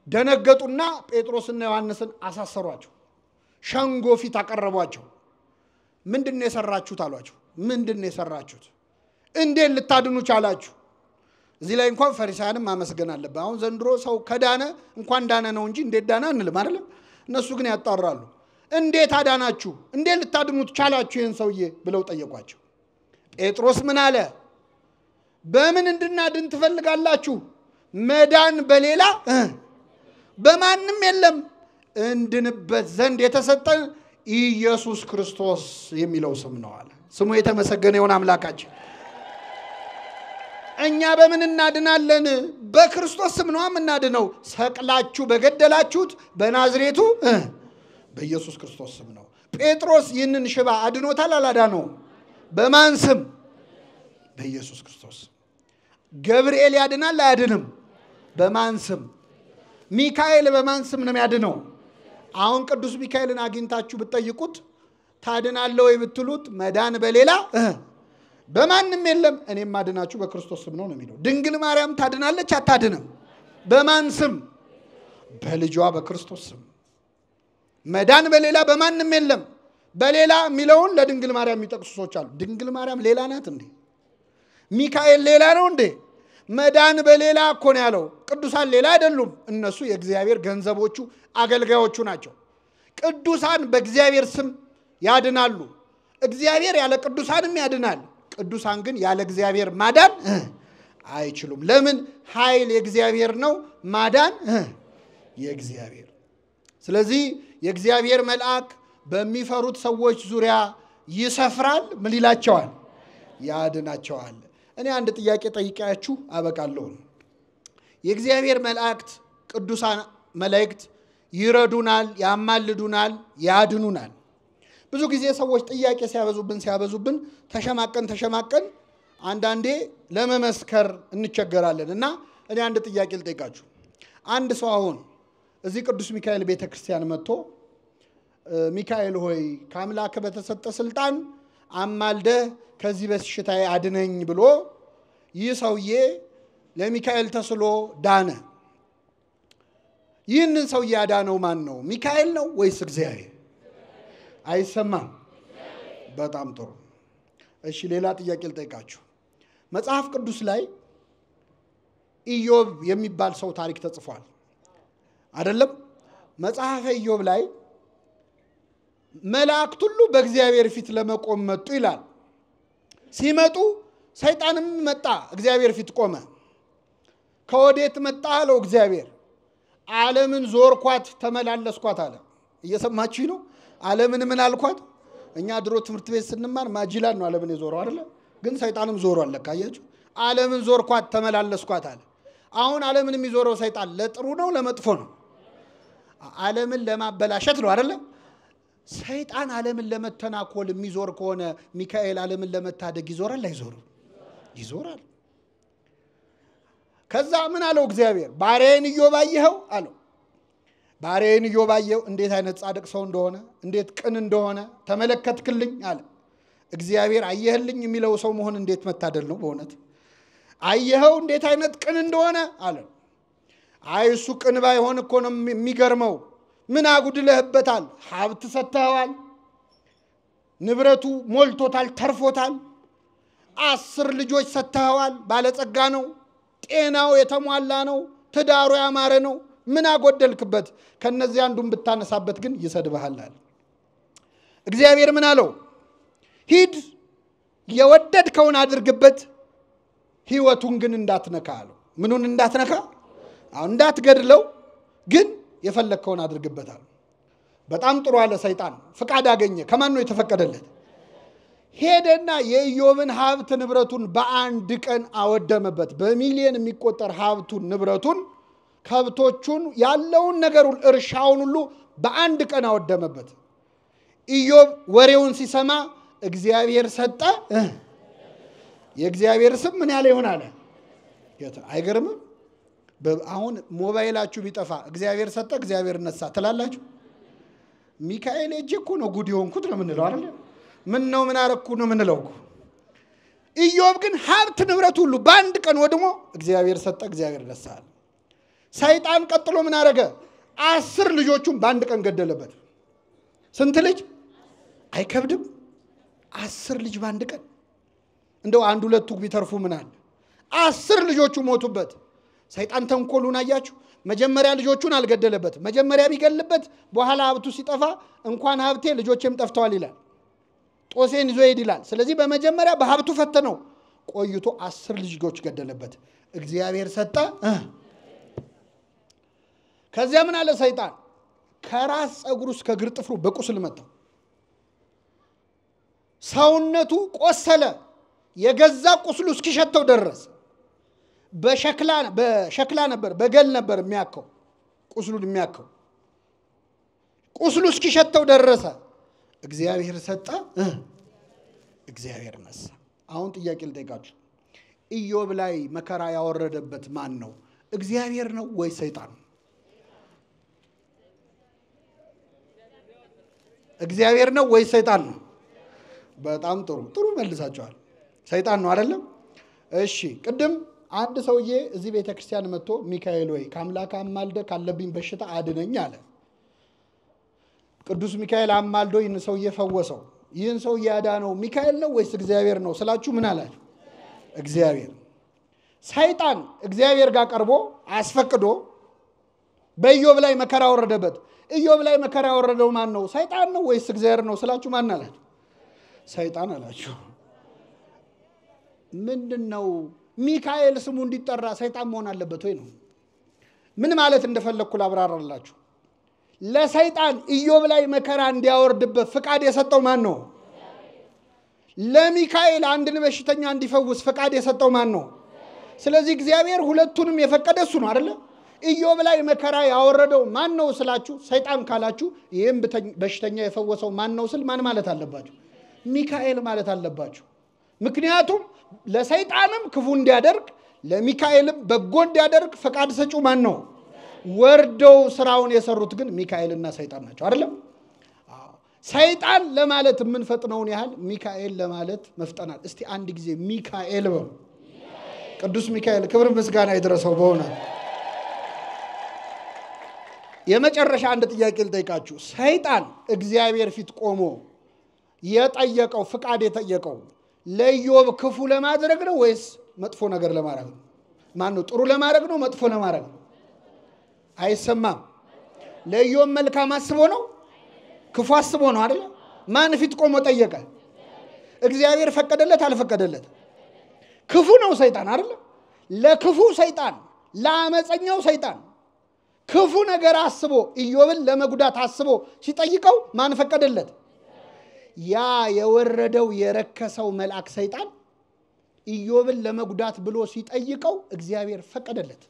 ደነገጡና ጴጥሮስና ዮሐንስን አሳሰሯቸው። ሸንጎ ፊት አቀረቧቸው። ምንድነው የሰራችሁት አሏቸው። ምንድነው የሰራችሁት? እንዴት ልታድኑ ቻላችሁ? እዚህ ላይ እንኳን ፈሪሳውያንም ማመስገን አለበት። አሁን ዘንድሮ ሰው ከዳነ እንኳን ዳነ ነው እንጂ እንዴት ዳነ አንልም አይደል? እነሱ ግን ያጣራሉ። እንዴት አዳናችሁ? እንዴት ልታድኑት ቻላችሁ ይህን ሰውዬ ብለው ጠየቋቸው። ጴጥሮስ ምን አለ? በምን እንድናድን ትፈልጋላችሁ? መዳን በሌላ በማንም የለም። እንድንበት ዘንድ የተሰጠን ኢየሱስ ክርስቶስ የሚለው ስም ነው አለ። ስሙ የተመሰገነ ይሁን አምላካችን። እኛ በምን እናድናለን? በክርስቶስ ስም ነው የምናድነው። ሰቅላችሁ በገደላችሁት በናዝሬቱ በኢየሱስ ክርስቶስ ስም ነው። ጴጥሮስ ይህንን ሽባ አድኖታል አላዳነው? በማን ስም? በኢየሱስ ክርስቶስ። ገብርኤል ያድናል አያድንም? በማን ስም? ሚካኤል በማን ስም ነው የሚያድነው? አሁን ቅዱስ ሚካኤልን አግኝታችሁ ብትጠይቁት ታድናለህ ወይ ብትሉት መዳን በሌላ በማንም የለም፣ እኔም ማድናችሁ በክርስቶስ ስም ነው የሚለው። ድንግል ማርያም ታድናለች አታድንም? በማን ስም? በልጇ በክርስቶስ ስም። መዳን በሌላ በማንም የለም። በሌላ የሚለውን ለድንግል ማርያም የሚጠቅሱ ሰዎች አሉ። ድንግል ማርያም ሌላ ናት እንዴ? ሚካኤል ሌላ ነው እንዴ? መዳን በሌላ እኮ ነው ያለው። ቅዱሳን ሌላ አይደሉም። እነሱ የእግዚአብሔር ገንዘቦቹ አገልጋዮቹ ናቸው። ቅዱሳን በእግዚአብሔር ስም ያድናሉ። እግዚአብሔር ያለ ቅዱሳንም ያድናል። ቅዱሳን ግን ያለ እግዚአብሔር ማዳን አይችሉም። ለምን? ኃይል የእግዚአብሔር ነው፣ ማዳን የእግዚአብሔር። ስለዚህ የእግዚአብሔር መልአክ በሚፈሩት ሰዎች ዙሪያ ይሰፍራል። ምን ይላቸዋል? ያድናቸዋል። እኔ አንድ ጥያቄ ጠይቄያችሁ አበቃለሁ። የእግዚአብሔር መላእክት ቅዱሳን መላእክት ይረዱናል፣ ያማልዱናል፣ ያድኑናል። ብዙ ጊዜ ሰዎች ጥያቄ ሲያበዙብን ተሸማቀን አንዳንዴ ለመመስከር እንቸገራለን። እና እኔ አንድ ጥያቄ ልጠይቃችሁ። አንድ ሰው አሁን እዚህ ቅዱስ ሚካኤል ቤተክርስቲያን መጥቶ ሚካኤል ሆይ ከአምላክ በተሰጠ ስልጣን አማልደህ ከዚህ በሽታዬ አድነኝ ብሎ ይህ ሰውዬ ለሚካኤል ተስሎ ዳነ። ይህንን ሰውዬ ያዳነው ማን ነው? ሚካኤል ነው ወይስ እግዚአብሔር? አይሰማም። በጣም ጥሩ። እሺ ሌላ ጥያቄ ልጠይቃችሁ። መጽሐፍ ቅዱስ ላይ ኢዮብ የሚባል ሰው ታሪክ ተጽፏል አይደለም? መጽሐፈ ኢዮብ ላይ መላእክት ሁሉ በእግዚአብሔር ፊት ለመቆም መጡ ይላል። ሲመጡ ሰይጣንም መጣ፣ እግዚአብሔር ፊት ቆመ። ከወዴት መጣ አለው እግዚአብሔር። ዓለምን ዞርኳት ተመላለስኳት አለ። እየሰማችሁ ነው? ዓለምን ምን አልኳት? እኛ ድሮ ትምህርት ቤት ስንማር ማጅላን ነው ዓለምን የዞረው አይደለ? ግን ሰይጣንም ዞሯል ለካ። አያችሁ? ዓለምን ዞርኳት ተመላለስኳት አለ። አሁን ዓለምን የሚዞረው ሰይጣን ለጥሩ ነው ለመጥፎ ነው? ዓለምን ለማበላሸት ነው አይደለ? ሰይጣን ዓለምን ለመተናኮል የሚዞር ከሆነ ሚካኤል ዓለምን ለመታደግ ይዞራል አይዞርም? ይዞራል። ከዛ ምን አለው እግዚአብሔር? ባሪያዬን ኢዮብ አየኸው አለው። ባሪያዬን ኢዮብ አየኸው እንዴት አይነት ጻድቅ ሰው እንደሆነ እንዴት ቅን እንደሆነ ተመለከትክልኝ አለ። እግዚአብሔር አየህልኝ የሚለው ሰው መሆን እንዴት መታደል ነው በእውነት። አየኸው እንዴት አይነት ቅን እንደሆነ አለ። አይ እሱ ቅን ባይሆን እኮ ነው የሚገርመው። ምን አጉድለህበታል? ሀብት ሰጥተኸዋል፣ ንብረቱ ሞልቶታል፣ ተርፎታል። 10 ልጆች ሰጥተኸዋል፣ ባለጸጋ ነው፣ ጤናው የተሟላ ነው፣ ትዳሩ ያማረ ነው። ምን አጎደልክበት? ከነዚህ አንዱን ብታነሳበት ግን ይሰድብሃል አለ። እግዚአብሔር ምን አለው? ሂድ የወደድከውን አድርግበት፣ ህይወቱን ግን እንዳትነካ አለው። ምኑን እንዳትነካ? እንዳትገድለው፣ ግን የፈለከውን አድርግበታል። በጣም ጥሩ አለ። ሰይጣን ፍቃድ አገኘ። ከማን ነው የተፈቀደለት? ሄደና የኢዮብን ሀብት ንብረቱን በአንድ ቀን አወደመበት። በሚሊዮን የሚቆጠር ሀብቱን ንብረቱን፣ ከብቶቹን፣ ያለውን ነገሩን፣ እርሻውን ሁሉ በአንድ ቀን አወደመበት። ኢዮብ ወሬውን ሲሰማ እግዚአብሔር ሰጠ፣ የእግዚአብሔር ስም ምን ያለ ይሆን አለ። አይገርምም? አሁን ሞባይላችሁ ቢጠፋ እግዚአብሔር ሰጠ እግዚአብሔር ነሳ ትላላችሁ? ሚካኤል እጅ እኮ ነው ጉድ የሆንኩት ነው የምንለው አይደል? ምን ነው ምን አረኩ ነው የምንለው እኮ። ኢዮብ ግን ሀብት ንብረት ሁሉ በአንድ ቀን ወድሞ እግዚአብሔር ሰጠ እግዚአብሔር ነሳ አለ። ሰይጣን ቀጥሎ ምን አረገ? 10 ልጆቹን በአንድ ቀን ገደለበት። ስንት ልጅ? አይከብድም? 10 ልጅ በአንድ ቀን። እንደው አንድ ሁለቱ ቢተርፉ ምን አለ? 10 ልጆቹ ሞቱበት። ሰይጣን ተንኮሉን አያችሁ? መጀመሪያ ልጆቹን አልገደለበት። መጀመሪያ ቢገልበት በኋላ ሀብቱ ሲጠፋ እንኳን ሀብቴ ልጆቼም ጠፍተዋል ይላል። ጦሴን ይዞ ሄድ ይላል። ስለዚህ በመጀመሪያ በሀብቱ ፈተነው። ቆይቶ 10 ልጆች ገደለበት። እግዚአብሔር ሰጠ። ከዚያ ምን አለ ሰይጣን? ከራስ ፀጉሩ እስከ እግር ጥፍሩ በቁስል መታው። ሰውነቱ ቆሰለ። የገዛ ቁስሉ እስኪሸተው ደረሰ። በሸክላ ነበር፣ በገል ነበር የሚያከው ቁስሉን የሚያከው። ቁስሉ እስኪሸተው ደረሰ። እግዚአብሔር ሰጠ፣ እግዚአብሔር ነሳ። አሁን ጥያቄ ልጠይቃችሁ። ኢዮብ ላይ መከራ ያወረደበት ማን ነው? እግዚአብሔር ነው ወይ ሰይጣን? እግዚአብሔር ነው ወይ ሰይጣን ነው? በጣም ጥሩ መልሳችኋል። ሰይጣን ነው አይደለም? እሺ ቅድም አንድ ሰውዬ እዚህ ቤተክርስቲያን መጥቶ ሚካኤል ወይ ከአምላክ አማልደ ካለብኝ በሽታ አድነኝ አለ። ቅዱስ ሚካኤል አማልዶ ይህን ሰውዬ ፈወሰው። ይህን ሰውዬ ያዳነው ሚካኤል ነው ወይስ እግዚአብሔር ነው ስላችሁ ምን አላችሁ? እግዚአብሔር። ሰይጣን እግዚአብሔር ጋር ቀርቦ አስፈቅዶ በኢዮብ ላይ መከራ ወረደበት። ኢዮብ ላይ መከራ ያወረደው ማን ነው? ሰይጣን ነው ወይስ እግዚአብሔር ነው ስላችሁ ማን አላችሁ? ሰይጣን አላችሁ። ምንድነው ሚካኤል ስሙ እንዲጠራ ሰይጣን መሆን አለበት ወይ ነው? ምን ማለት እንደፈለኩ ላብራራላችሁ። ለሰይጣን ኢዮብ ላይ መከራ እንዲያወርድበት ፍቃድ የሰጠው ማን ነው? ለሚካኤል አንድን በሽተኛ እንዲፈውስ ፍቃድ የሰጠው ማን ነው? ስለዚህ እግዚአብሔር ሁለቱንም የፈቀደ እሱ ነው አይደል? ኢዮብ ላይ መከራ ያወረደው ማን ነው ስላችሁ ሰይጣን ካላችሁ ይሄን በሽተኛ የፈወሰው ማን ነው ስል ማን ማለት አለባችሁ? ሚካኤል ማለት አለባችሁ። ምክንያቱም ለሰይጣንም ክፉ እንዲያደርግ ለሚካኤልም በጎ እንዲያደርግ ፈቃድ ሰጪው ማን ነው? ወርደው ስራውን የሰሩት ግን ሚካኤልና ሰይጣን ናቸው አይደለም? ሰይጣን ለማለት የምንፈጥነውን ያህል ሚካኤል ለማለት መፍጠናል። እስቲ አንድ ጊዜ ሚካኤል በሉ። ቅዱስ ሚካኤል ክብር ምስጋና ይድረሰው። በእውነት የመጨረሻ አንድ ጥያቄ ልጠይቃችሁ። ሰይጣን እግዚአብሔር ፊት ቆሞ የጠየቀው ፍቃድ የጠየቀው ለኢዮብ ክፉ ለማድረግ ነው ወይስ መጥፎ ነገር ለማድረግ ነው? ማን ነው ጥሩ ለማድረግ ነው መጥፎ ለማድረግ ነው? አይሰማም። ለኢዮብ መልካም አስቦ ነው ክፉ አስቦ ነው አይደል? ማን ፊት ቆሞ ጠየቀ? እግዚአብሔር ፈቀደለት አልፈቀደለት? ክፉ ነው ሰይጣን አይደል? ለክፉ ሰይጣን ለአመፀኛው ሰይጣን ክፉ ነገር አስቦ ኢዮብን ለመጉዳት አስቦ ሲጠይቀው ማን ፈቀደለት? ያ የወረደው የረከሰው መልአክ ሰይጣን ኢዮብን ለመጉዳት ብሎ ሲጠይቀው እግዚአብሔር ፈቀደለት።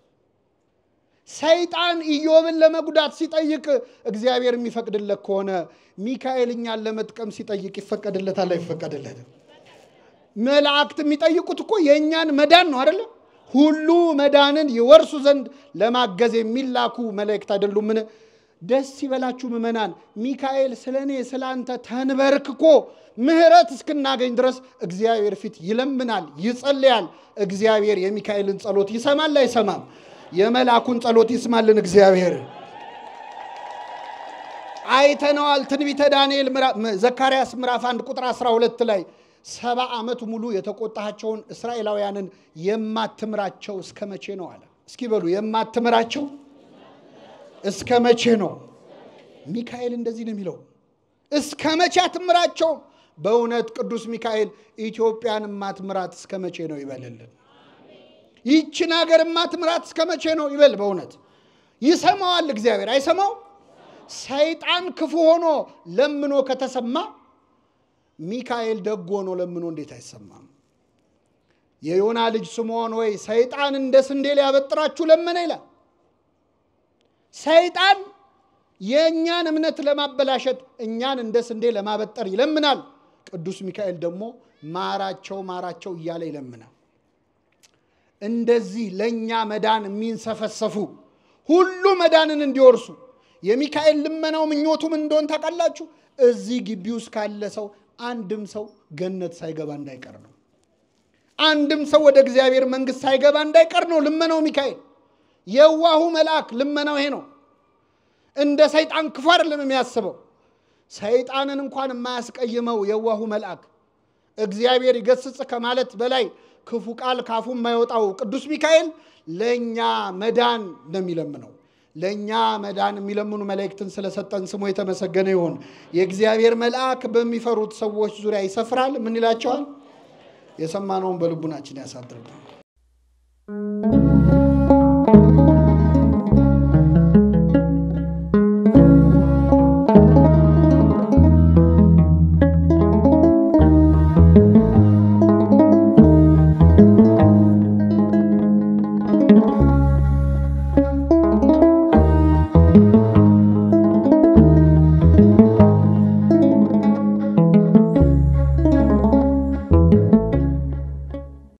ሰይጣን ኢዮብን ለመጉዳት ሲጠይቅ እግዚአብሔር የሚፈቅድለት ከሆነ ሚካኤል እኛን ለመጥቀም ሲጠይቅ ይፈቀድለታል አይፈቀድለትም? መላእክት የሚጠይቁት እኮ የኛን መዳን ነው አይደል? ሁሉ መዳንን ይወርሱ ዘንድ ለማገዝ የሚላኩ መላእክት አይደሉምን? ደስ ይበላችሁ ምእመናን፣ ሚካኤል ስለኔ ስላንተ ተንበርክኮ ምህረት እስክናገኝ ድረስ እግዚአብሔር ፊት ይለምናል ይጸልያል። እግዚአብሔር የሚካኤልን ጸሎት ይሰማል አይሰማም? የመላኩን ጸሎት ይስማልን እግዚአብሔር። አይተነዋል። ትንቢተ ዳንኤል ዘካርያስ ምዕራፍ 1 ቁጥር 12 ላይ 70 ዓመት ሙሉ የተቆጣቸውን እስራኤላውያንን የማትምራቸው እስከ መቼ ነው አለ። እስኪ በሉ የማትምራቸው እስከ መቼ ነው? ሚካኤል እንደዚህ ነው የሚለው፣ እስከ መቼ አትምራቸው? በእውነት ቅዱስ ሚካኤል ኢትዮጵያን ማትምራት እስከ መቼ ነው ይበልልን። ይህችን ሀገር ማትምራት እስከ መቼ ነው ይበል። በእውነት ይሰማዋል እግዚአብሔር አይሰማው? ሰይጣን ክፉ ሆኖ ለምኖ ከተሰማ ሚካኤል ደግ ሆኖ ለምኖ እንዴት አይሰማም? የዮና ልጅ ስምዖን ወይ ሰይጣን እንደ ስንዴ ሊያበጥራችሁ ለመነ ይላል። ሰይጣን የእኛን እምነት ለማበላሸት እኛን እንደ ስንዴ ለማበጠር ይለምናል። ቅዱስ ሚካኤል ደግሞ ማራቸው ማራቸው እያለ ይለምናል። እንደዚህ ለኛ መዳን የሚንሰፈሰፉ ሁሉ መዳንን እንዲወርሱ የሚካኤል ልመናው ምኞቱ ምን እንደሆነ ታውቃላችሁ? እዚህ ግቢ ውስጥ ካለ ሰው አንድም ሰው ገነት ሳይገባ እንዳይቀር ነው። አንድም ሰው ወደ እግዚአብሔር መንግስት ሳይገባ እንዳይቀር ነው ልመናው ሚካኤል። የዋሁ መልአክ ልመናው ይሄ ነው። እንደ ሰይጣን ክፉ አይደለም የሚያስበው። ሰይጣንን እንኳን የማያስቀይመው የዋሁ መልአክ እግዚአብሔር ይገስጽ ከማለት በላይ ክፉ ቃል ካፉ የማይወጣው ቅዱስ ሚካኤል ለኛ መዳን ነው የሚለምነው። ለኛ መዳን የሚለምኑ መላእክትን ስለሰጠን ስሙ የተመሰገነ ይሁን። የእግዚአብሔር መልአክ በሚፈሩት ሰዎች ዙሪያ ይሰፍራል። ምን ይላቸዋል? የሰማነውን በልቡናችን ያሳድርብን።